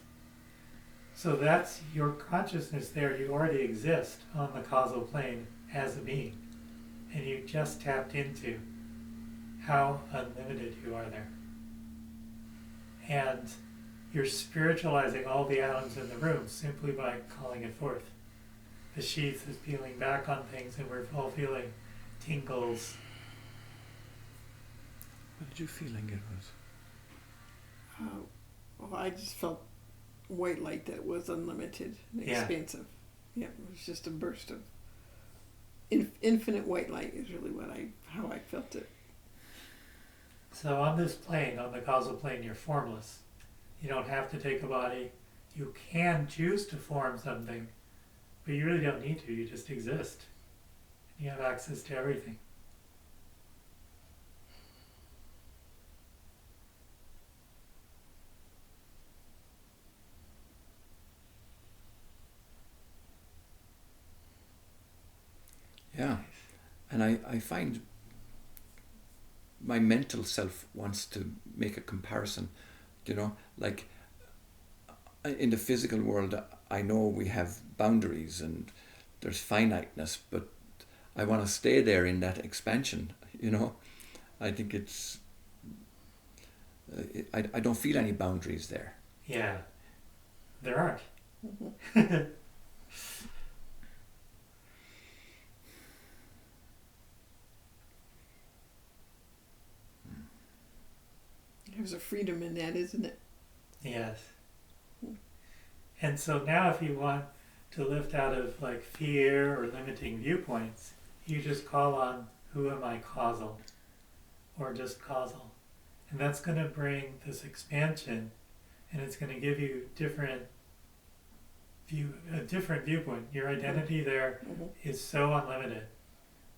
So that's your consciousness there. You already exist on the causal plane as a being. And you just tapped into how unlimited you are there. And you're spiritualizing all the atoms in the room simply by calling it forth. The sheath is peeling back on things and we're all feeling tingles. What did you feel, Aingeal Rose? Well, I just felt white light that was unlimited and expansive. Yeah, it was just a burst of infinite white light is really how I felt it. So on this plane, on the causal plane, you're formless. You don't have to take a body. You can choose to form something, but you really don't need to. You just exist. You have access to everything. Yeah, and I find my mental self wants to make a comparison, like in the physical world, I know we have boundaries and there's finiteness, but I want to stay there in that expansion, I think it's, I don't feel any boundaries there. Yeah, there aren't. Mm-hmm. There's a freedom in that, isn't it? Yes. And so now if you want to lift out of like fear or limiting viewpoints, you just call on who am I causal or just causal. And that's going to bring this expansion and it's going to give you a different viewpoint. Your identity there is so unlimited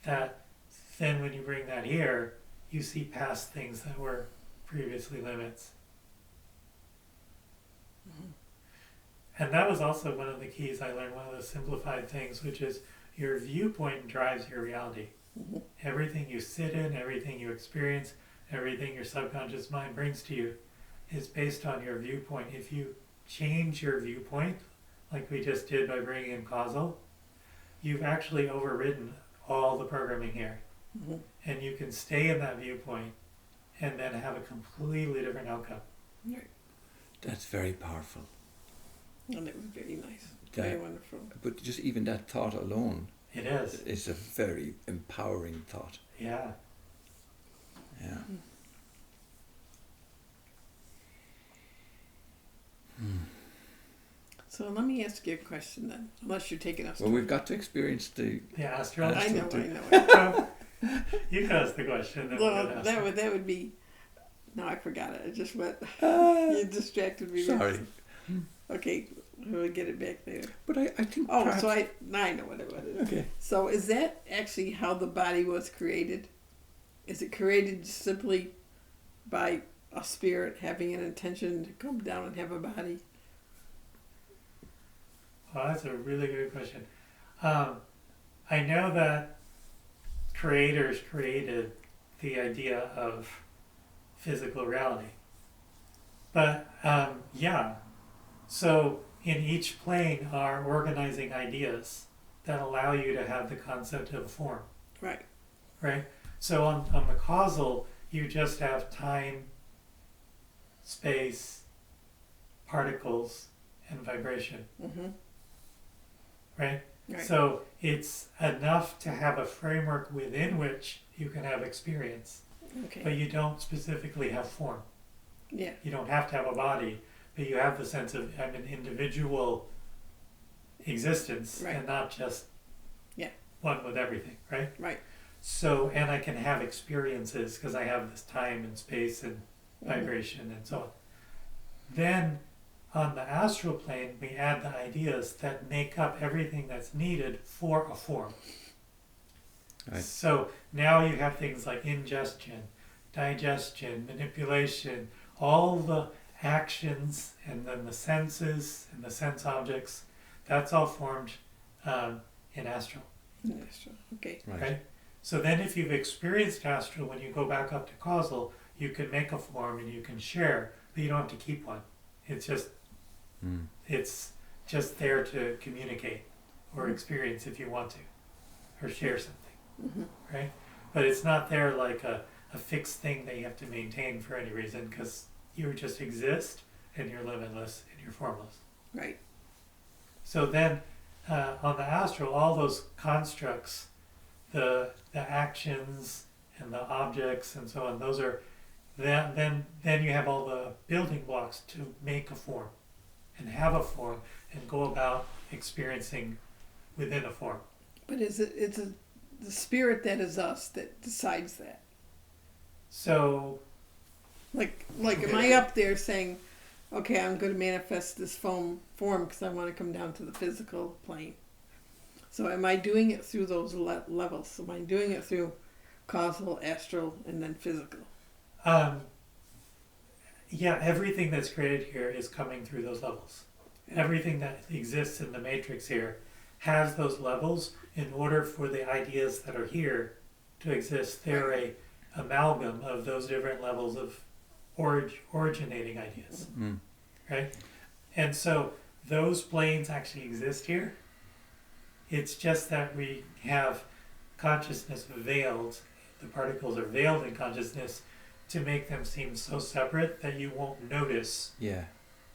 that then when you bring that here, you see past things that were previously limits. And that was also one of the keys I learned, one of the simplified things, which is your viewpoint drives your reality. Everything you sit in, everything you experience, everything your subconscious mind brings to you is based on your viewpoint. If you change your viewpoint, like we just did by bringing in causal, you've actually overridden all the programming here. And you can stay in that viewpoint and then have a completely different outcome. Right. That's very powerful. And it was very nice. Very wonderful. But just even that thought alone, it is. It's a very empowering thought. Yeah. Yeah. So let me ask you a question then, unless you're taking us. Well, we've got to experience the astral. I know. You can ask the question. Then Well, that would be. No, I forgot it. I just went. You distracted me. Sorry. Okay, we'll get it back later. But I think. Oh, perhaps, so now I know what it was. Okay. So is that actually how the body was created? Is it created simply by a spirit having an intention to come down and have a body? Well, that's a really good question. I know that creators created the idea of physical reality. But, yeah. So in each plane are organizing ideas that allow you to have the concept of form. Right. Right? So on the causal, you just have time, space, particles, and vibration. Right? So it's enough to have a framework within which you can have experience. Okay. But you don't specifically have form. Yeah. You don't have to have a body, but you have the sense of an individual existence and not just one with everything, right? Right. So, and I can have experiences because I have this time and space and vibration and so on. Then on the astral plane, we add the ideas that make up everything that's needed for a form. Right. So now you have things like ingestion, digestion, manipulation, all the actions, and then the senses and the sense objects. That's all formed in astral. In astral, okay. Right. So then if you've experienced astral, when you go back up to causal, you can make a form and you can share, but you don't have to keep one. It's just it's just there to communicate or experience if you want to, or share something, right? But it's not there like a fixed thing that you have to maintain for any reason, because you just exist and you're limitless and you're formless. Right. So then on the astral, all those constructs, the actions and the objects and so on, those are then you have all the building blocks to make a form and have a form and go about experiencing within a form. But it's the spirit that is us that decides that. So like am I up there saying, okay, I'm going to manifest this form because I want to come down to the physical plane? So am I doing it through those levels? Am I doing it through causal, astral, and then physical? Yeah, everything that's created here is coming through those levels. Everything that exists in the matrix here has those levels in order for the ideas that are here to exist. They're a amalgam of those different levels of originating ideas, right? And so those planes actually exist here. It's just that we have consciousness veiled, the particles are veiled in consciousness to make them seem so separate that you won't notice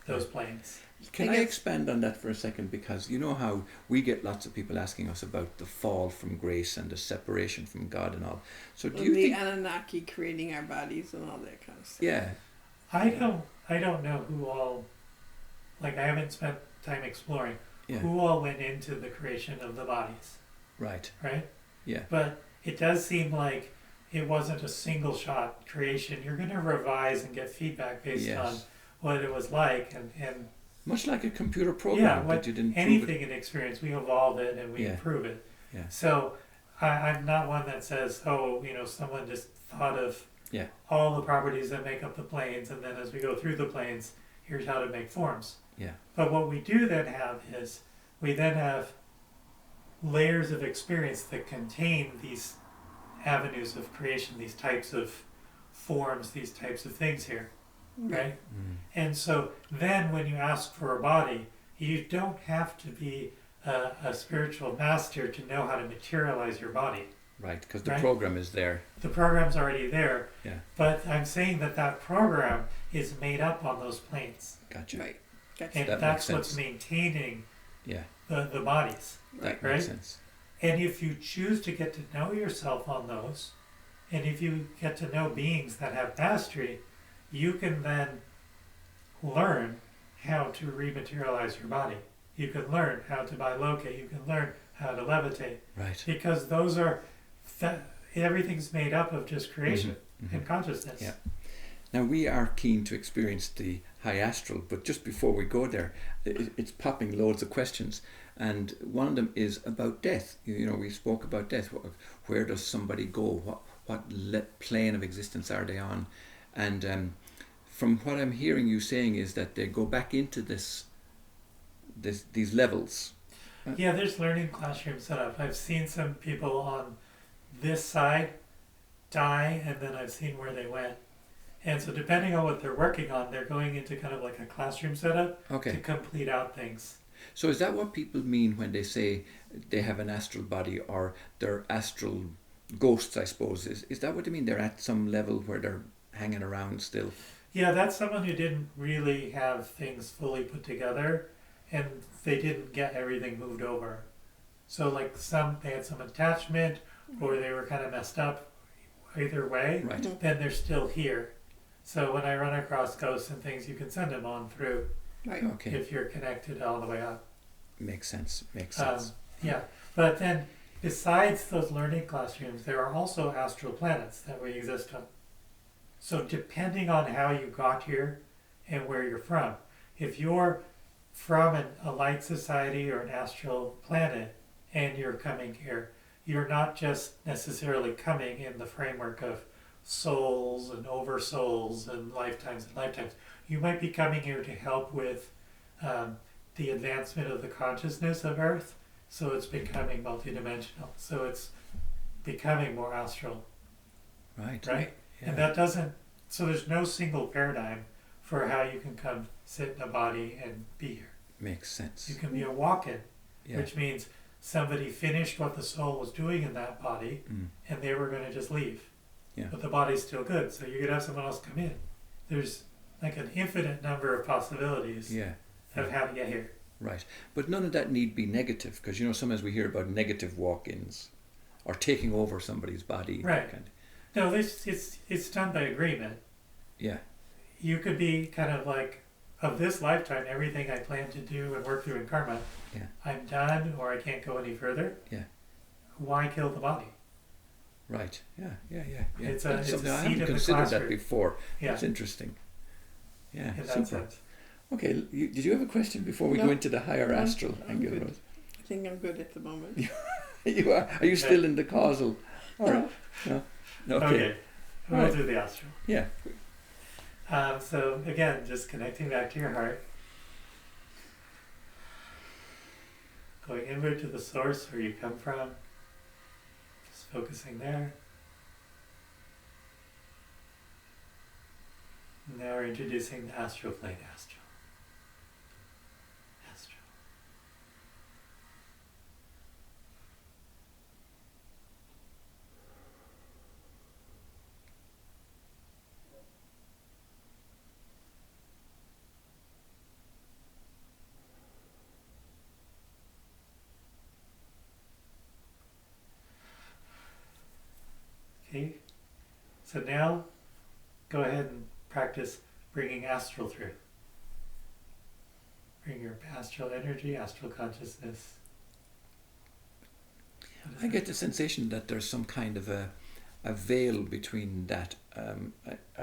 those planes. Can I expand on that for a second? Because you know how we get lots of people asking us about the fall from grace and the separation from God and all. So do you think the Anunnaki creating our bodies and all that kind of stuff? Yeah. I don't know who all, like I haven't spent time exploring who all went into the creation of the bodies. Right. Right? Yeah. But it does seem like it wasn't a single shot creation. You're going to revise and get feedback based on what it was like, and much like a computer program that you didn't anything in experience, we evolve it and we improve it. Yeah. So I'm not one that says, oh, someone just thought of all the properties that make up the planes, and then as we go through the planes, here's how to make forms. Yeah. But what we do then have is we then have layers of experience that contain these avenues of creation, these types of forms, these types of things here, right? And so then when you ask for a body, you don't have to be a spiritual master to know how to materialize your body. Right, because the program is there. The program's already there. Yeah. But I'm saying that program is made up on those planes. Gotcha. Right. Gotcha. And that's what's maintaining the bodies. That right? makes sense. And if you choose to get to know yourself on those, and if you get to know beings that have mastery, you can then learn how to rematerialize your body. You can learn how to bilocate. You can learn how to levitate. Right. Because those are, everything's made up of just creation and consciousness. Yeah. Now we are keen to experience the high astral, but just before we go there, it's popping loads of questions. And one of them is about death. We spoke about death. Where does somebody go? What plane of existence are they on? And from what I'm hearing you saying is that they go back into these levels. Yeah, there's learning classroom set up. I've seen some people on this side die, and then I've seen where they went. And so depending on what they're working on, they're going into kind of like a classroom setup to complete out things. So is that what people mean when they say they have an astral body, or they're astral ghosts, I suppose? Is that what they mean? They're at some level where they're hanging around still? Yeah, that's someone who didn't really have things fully put together, and they didn't get everything moved over. So like they had some attachment, or they were kind of messed up. Either way, then they're still here. So when I run across ghosts and things, you can send them on through. Right. Okay. If you're connected all the way up. Makes sense. Makes sense. Yeah. But then besides those learning classrooms, there are also astral planets that we exist on. So depending on how you got here and where you're from, if you're from a light society or an astral planet and you're coming here, you're not just necessarily coming in the framework of souls and oversouls and lifetimes. You might be coming here to help with the advancement of the consciousness of Earth, so it's becoming multidimensional. So it's becoming more astral. Right. Yeah. And that so there's no single paradigm for how you can come sit in a body and be here. Makes sense. You can be a walk-in, which means somebody finished what the soul was doing in that body, and they were going to just leave. Yeah. But the body's still good, so you could have someone else come in. There's like an infinite number of possibilities of how to get here. Right. But none of that need be negative, because sometimes we hear about negative walk-ins or taking over somebody's body. Right. No, it's done by agreement. Yeah. You could be kind of like, of this lifetime, everything I plan to do and work through in karma, I'm done, or I can't go any further. Yeah. Why kill the body? Right. Yeah. It's something I haven't considered that before. Yeah. That's interesting. Yeah. In that super. sense. Okay. Did you have a question before we go into the higher astral, Aingeal Rose? I think I'm good at the moment. You are. Are you still in the causal? All right. No. Okay. We'll do the astral. Yeah. So again, just connecting back to your heart. Going inward to the source where you come from. Just focusing there. Now we're introducing the astral plane. Astral. Okay, so now go ahead and practice bringing astral through. Bring your astral energy, astral consciousness. I get the sensation that there's some kind of a veil between that, and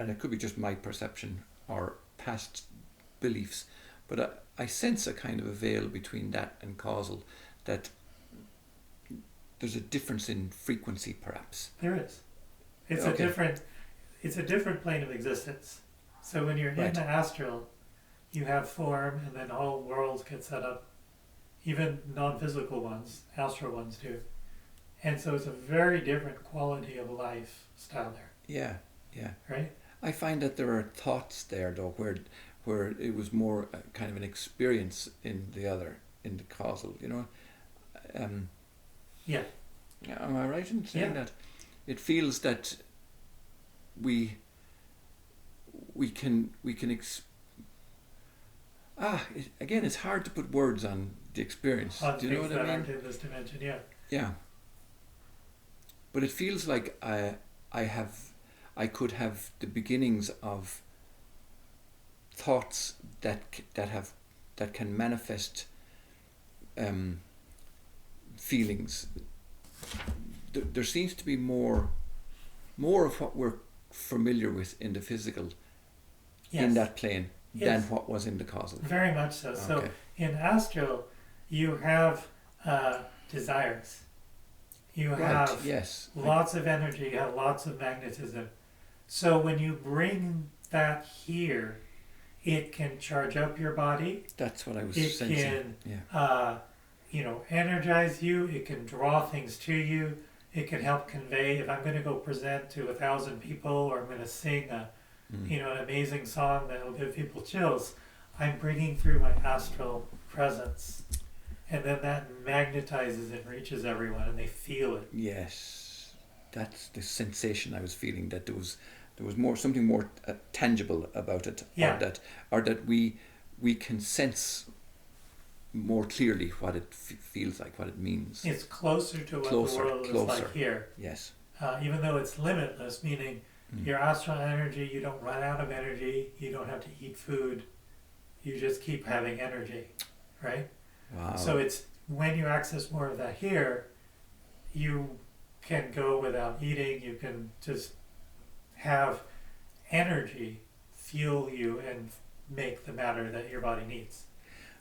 it could be just my perception or past beliefs, but I sense a kind of a veil between that and causal, that there's a difference in frequency, perhaps. There is. It's Okay. it's a different plane of existence. So when you're in Right. the astral, you have form, and then whole worlds get set up, even non-physical ones, astral ones do. And so it's a very different quality of lifestyle there, Yeah, yeah. right? I find that there are thoughts there, though, where it was more kind of an experience in the other, in the causal, you know. Yeah. Am I right in saying Yeah. that? It feels that we can again, it's hard to put words on the experience. On Do you know things what I that aren't mean? in this dimension, yeah. Yeah. But it feels like I could have the beginnings of thoughts that can manifest feelings. There seems to be more of what we're familiar with in the physical, Yes. in that plane, Yes. than what was in the causal. Very much so. So Okay. in astral, you have desires. You Right. have Yes. lots of energy, you have lots of magnetism. So when you bring that here, it can charge up your body. That's what I was It sensing. can, Yeah. energize you. It can draw things to you. It can help convey. If I'm going to go present to 1,000 people, or I'm going to sing an amazing song that will give people chills, I'm bringing through my astral presence, and then that magnetizes and reaches everyone, and they feel it. Yes, that's the sensation I was feeling, that there was something more tangible about it, Yeah. or that we can sense more clearly what it feels like, what it means. It's closer to what Closer, the world is closer. like here, Yes. even though it's limitless, meaning your astral energy, you don't run out of energy, you don't have to eat food, you just keep having energy, right? Wow. So it's when you access more of that here, you can go without eating, you can just have energy fuel you and make the matter that your body needs.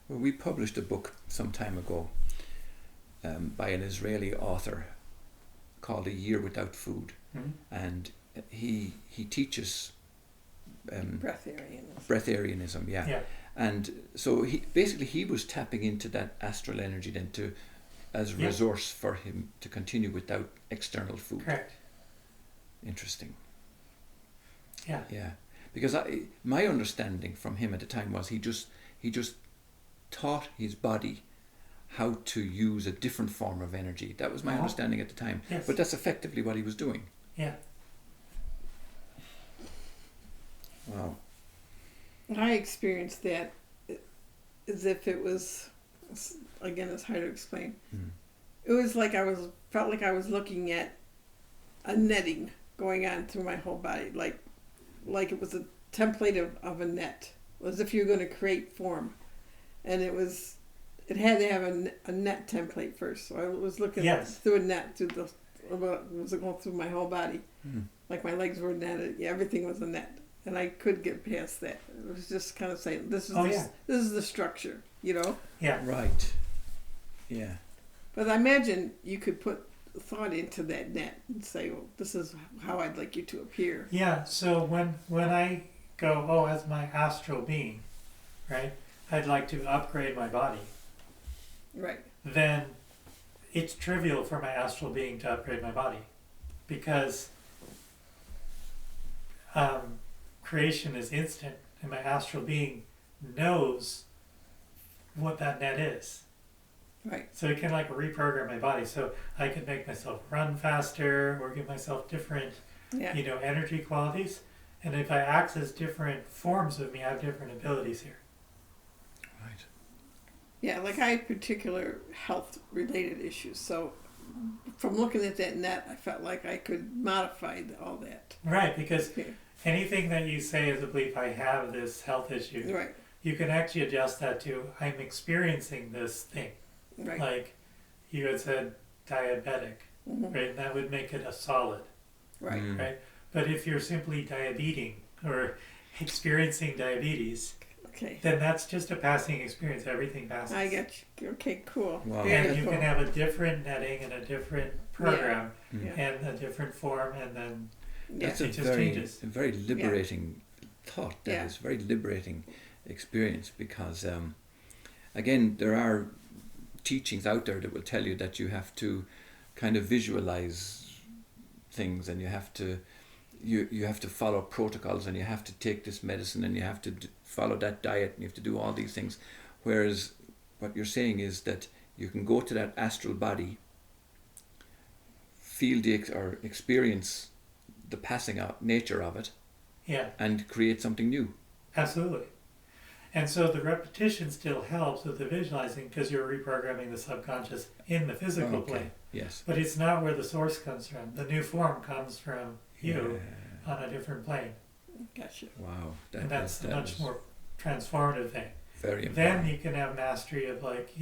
Well, we published a book some time ago by an Israeli author called A Year Without Food, and he teaches breatharianism, Yeah. and so he was tapping into that astral energy then as a resource for him to continue without external food. Correct. Interesting. Yeah. Yeah, because my understanding from him at the time was he just taught his body how to use a different form of energy. That was my understanding at the time. Yes. But that's effectively what he was doing. Yeah. Wow. I experienced that as if it was, again, it's hard to explain. It was like felt like I was looking at a netting going on through my whole body, like it was a template of a net, as if you're going to create form, and it had to have a net template first. So I was looking through a net was going through my whole body, like my legs were netted. Yeah, everything was a net. And I could get past that. It was just kind of saying, this is the structure, you know? Yeah. Right. Yeah. But I imagine you could put thought into that net and say, well, this is how I'd like you to appear. Yeah, so when I go, as my astral being, right, I'd like to upgrade my body. Right. Then it's trivial for my astral being to upgrade my body, because creation is instant, and my astral being knows what that net is. Right. So it can reprogram my body. So I can make myself run faster, or give myself different, energy qualities. And if I access different forms of me, I have different abilities here. Right. Yeah, like I had particular health-related issues. So from looking at that net, I felt like I could modify all that. Right, because anything that you say is a belief, I have this health issue. Right. You can actually adjust that to, I'm experiencing this thing. Right. Like you had said, diabetic, right? That would make it a solid, Right. right? But if you're simply diabeting or experiencing diabetes, Okay. then that's just a passing experience. Everything passes. I get you. Okay, cool. Wow. Very And you cool. can have a different netting and a different program Yeah. and a different form, and then Yeah. That's it a just very, changes. a very liberating thought. That is Yeah. very liberating experience because, again, there are teachings out there that will tell you that you have to kind of visualize things, and you have to follow protocols, and you have to take this medicine, and you have to follow that diet, and you have to do all these things. Whereas what you're saying is that you can go to that astral body, feel or experience the passing out nature of it, Yeah, and create something new. absolutely. And so the repetition still helps with the visualizing because you're reprogramming the subconscious in the physical plane. Yes. But it's not where the source comes from. The new form comes from you on a different plane. Gotcha. Wow. And that's a much more transformative thing. Very important. Then you can have mastery of, like,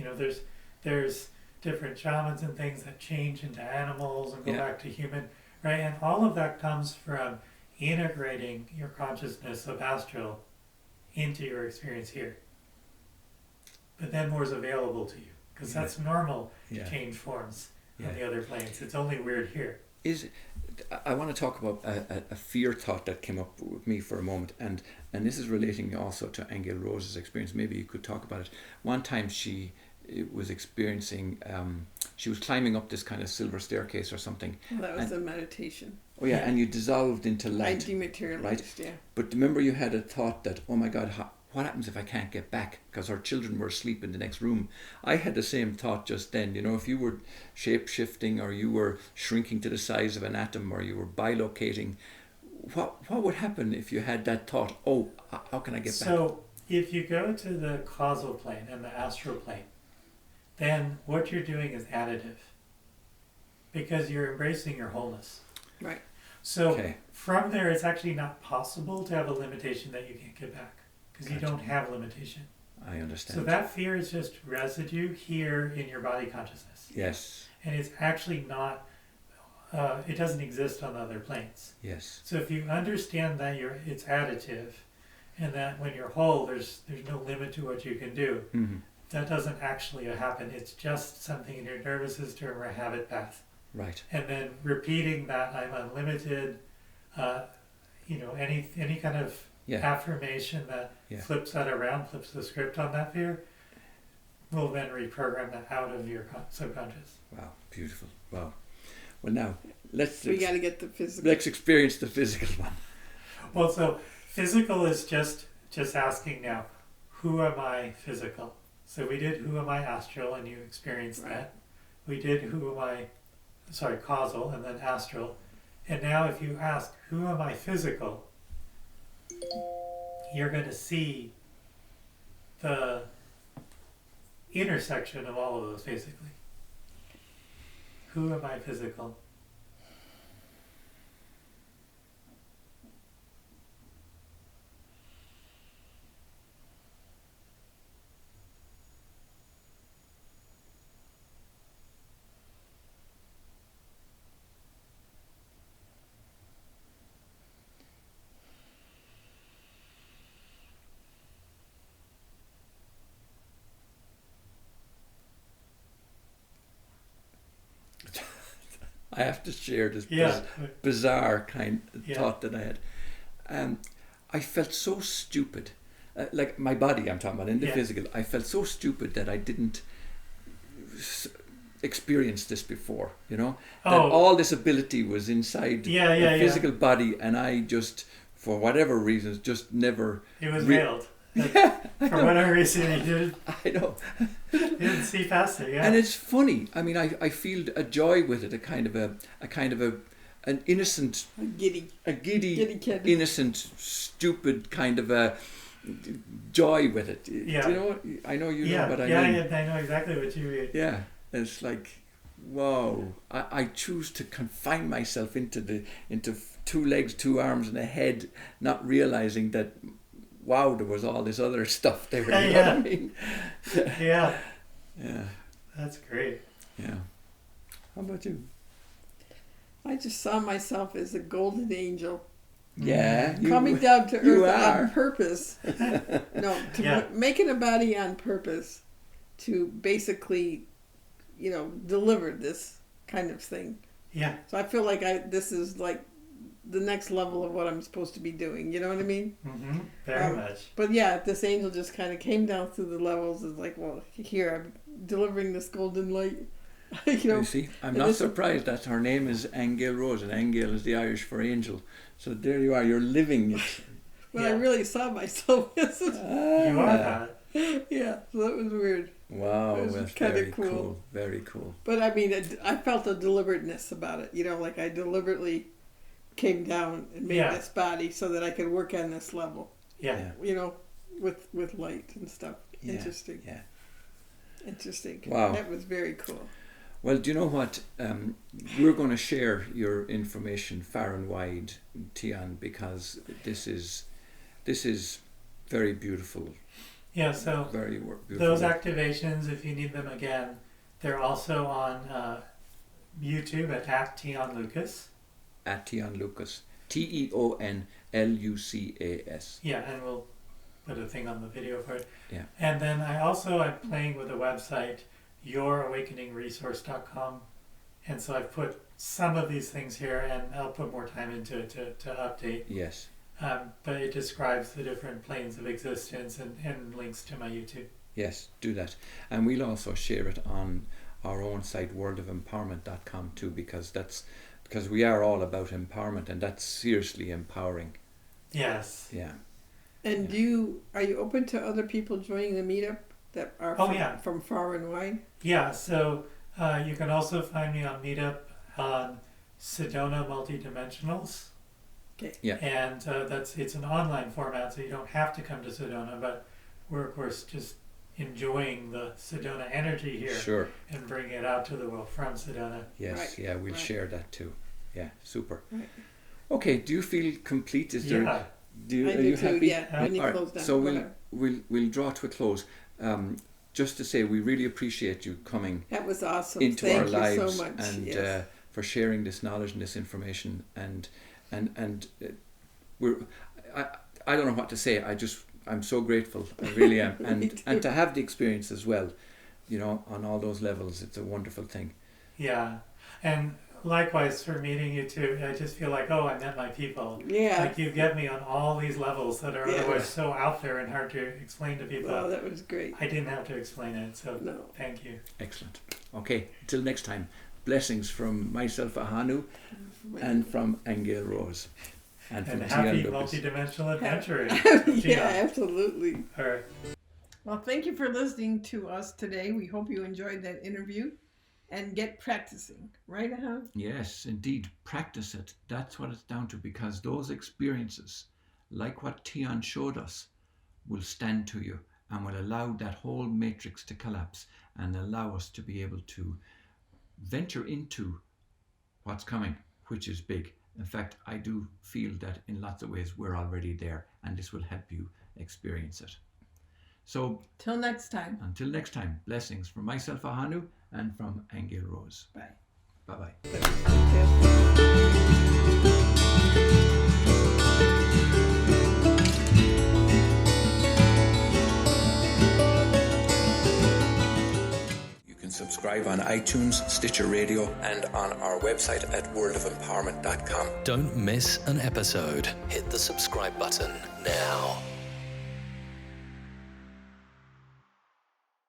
there's different shamans and things that change into animals and go back to human, right? And all of that comes from integrating your consciousness of astral into your experience here. But then more is available to you because that's normal to change forms on the other planes. It's only weird here. I want to talk about a fear thought that came up with me for a moment, and this is relating also to Aingeal Rose's experience. Maybe you could talk about it. One time she was experiencing, she was climbing up this kind of silver staircase or something. Well, that was a meditation. Oh yeah, and you dissolved into I light. dematerialized, yeah. But remember, you had a thought that, oh my God, what happens if I can't get back? Because our children were asleep in the next room. I had the same thought just then. You know, if you were shape-shifting, or you were shrinking to the size of an atom, or you were bilocating, what would happen if you had that thought, oh, how can I get back? So if you go to the causal plane and the astral plane, then what you're doing is additive because you're embracing your wholeness. Right. So from there, it's actually not possible to have a limitation that you can't get back because you don't have limitation. I understand. So that fear is just residue here in your body consciousness. Yes. And it's actually not, it doesn't exist on the other planes. Yes. So if you understand that it's additive and that when you're whole, there's no limit to what you can do, that doesn't actually happen. It's just something in your nervous system or a habit path. Right. And then repeating that I'm unlimited, any kind of affirmation that flips that around, flips the script on that fear, will then reprogram that out of your subconscious. Wow, beautiful. Wow. Well, now we got to get the physical. Let's experience the physical one. Well, so physical is just asking now, who am I physical? So we did who am I astral, and you experienced that. We did who am I, causal, and then astral. And now if you ask, who am I physical? You're going to see the intersection of all of those, basically. Who am I physical? I have to share this bizarre thought that I had. I felt so stupid, like my body I'm talking about, in the physical. I felt so stupid that I didn't experience this before, that all this ability was inside the physical body, and I just, for whatever reasons, just never... It was veiled. For whatever reason you did. I know. You didn't see past it, And it's funny. I mean, I feel a joy with it, an innocent, a giddy, innocent, stupid kind of a joy with it. Yeah. Do you know? I know you know what I mean. Yeah, I know exactly what you mean. Yeah, it's like, whoa! I choose to confine myself into 2 legs, 2 arms, and a head, not realizing that. Wow, there was all this other stuff there. You know what I mean? Yeah. Yeah. That's great. Yeah. How about you? I just saw myself as a golden angel Yeah. Coming down to you earth are. on purpose. No, making a body on purpose to basically, deliver this kind of thing. Yeah. So I feel like this is like the next level of what I'm supposed to be doing. You know what I mean? Mm-hmm. Very much. But yeah, this angel just kind of came down through the levels. It's like, well, here I'm delivering this golden light. You see, I'm not surprised that her name is Aingeal Rose, and Aingeal is the Irish for angel. So there you are. You're living it. But I really saw myself as you are that. Yeah, so that was weird. Wow, that's very cool. Very cool. But I mean, I felt a deliberateness about it. Like I deliberately came down and made this body so that I could work on this level. Yeah. With light and stuff. Yeah. Interesting. Yeah. Interesting. Wow. That was very cool. Well, do you know what? We're going to share your information far and wide, Teon, because this is very beautiful. Yeah, so very beautiful. Those activations, if you need them again, they're also on YouTube at Teon Lucas. At Teon Lucas. TeonLucas. Yeah, and we'll put a thing on the video for it. Yeah. And then I'm playing with a website, yourawakeningresource.com. And so I've put some of these things here, and I'll put more time into it to update. Yes. But it describes the different planes of existence and links to my YouTube. Yes, do that. And we'll also share it on our own site, worldofempowerment.com too, because we are all about empowerment, and that's seriously empowering. Yes. Yeah. And are you open to other people joining the meetup that are from far and wide? Yeah, so you can also find me on Meetup on Sedona Multidimensionals. Okay. Yeah. And it's an online format, so you don't have to come to Sedona, but we're of course just enjoying the Sedona energy here. Sure. And bringing it out to the world from Sedona. Yes, right. Yeah, we'll share that too. Yeah, super. Right. Okay, do you feel complete? Are you too, happy? Yeah, when you close down. So we'll draw to a close. Just to say, we really appreciate you coming. That was awesome. Into Thank our you lives, so much. and for sharing this knowledge and this information, and I don't know what to say. I'm so grateful. I really am, and to have the experience as well, on all those levels, it's a wonderful thing. Yeah, and likewise for meeting you too. I just feel like, I met my people. Yeah. Like you get me on all these levels that are otherwise so out there and hard to explain to people. Oh, that was great. I didn't have to explain it, so thank you. Excellent. Okay, till next time. Blessings from myself, Ahonu, and from Aingeal Rose. And from happy Teon Lucas. multidimensional adventuring. Yeah, absolutely. All right. Well, thank you for listening to us today. We hope you enjoyed that interview and get practicing. Right, Ahonu? Yes, indeed. Practice it. That's what it's down to, because those experiences, like what Teon showed us, will stand to you and will allow that whole matrix to collapse and allow us to be able to venture into what's coming, which is big. In fact, I do feel that in lots of ways we're already there, and this will help you experience it. So, till next time. Until next time, blessings from myself, Ahonu, and from Aingeal Rose. Bye. Bye-bye. Subscribe on iTunes, Stitcher Radio, and on our website at worldofempowerment.com. Don't miss an episode. Hit the subscribe button now.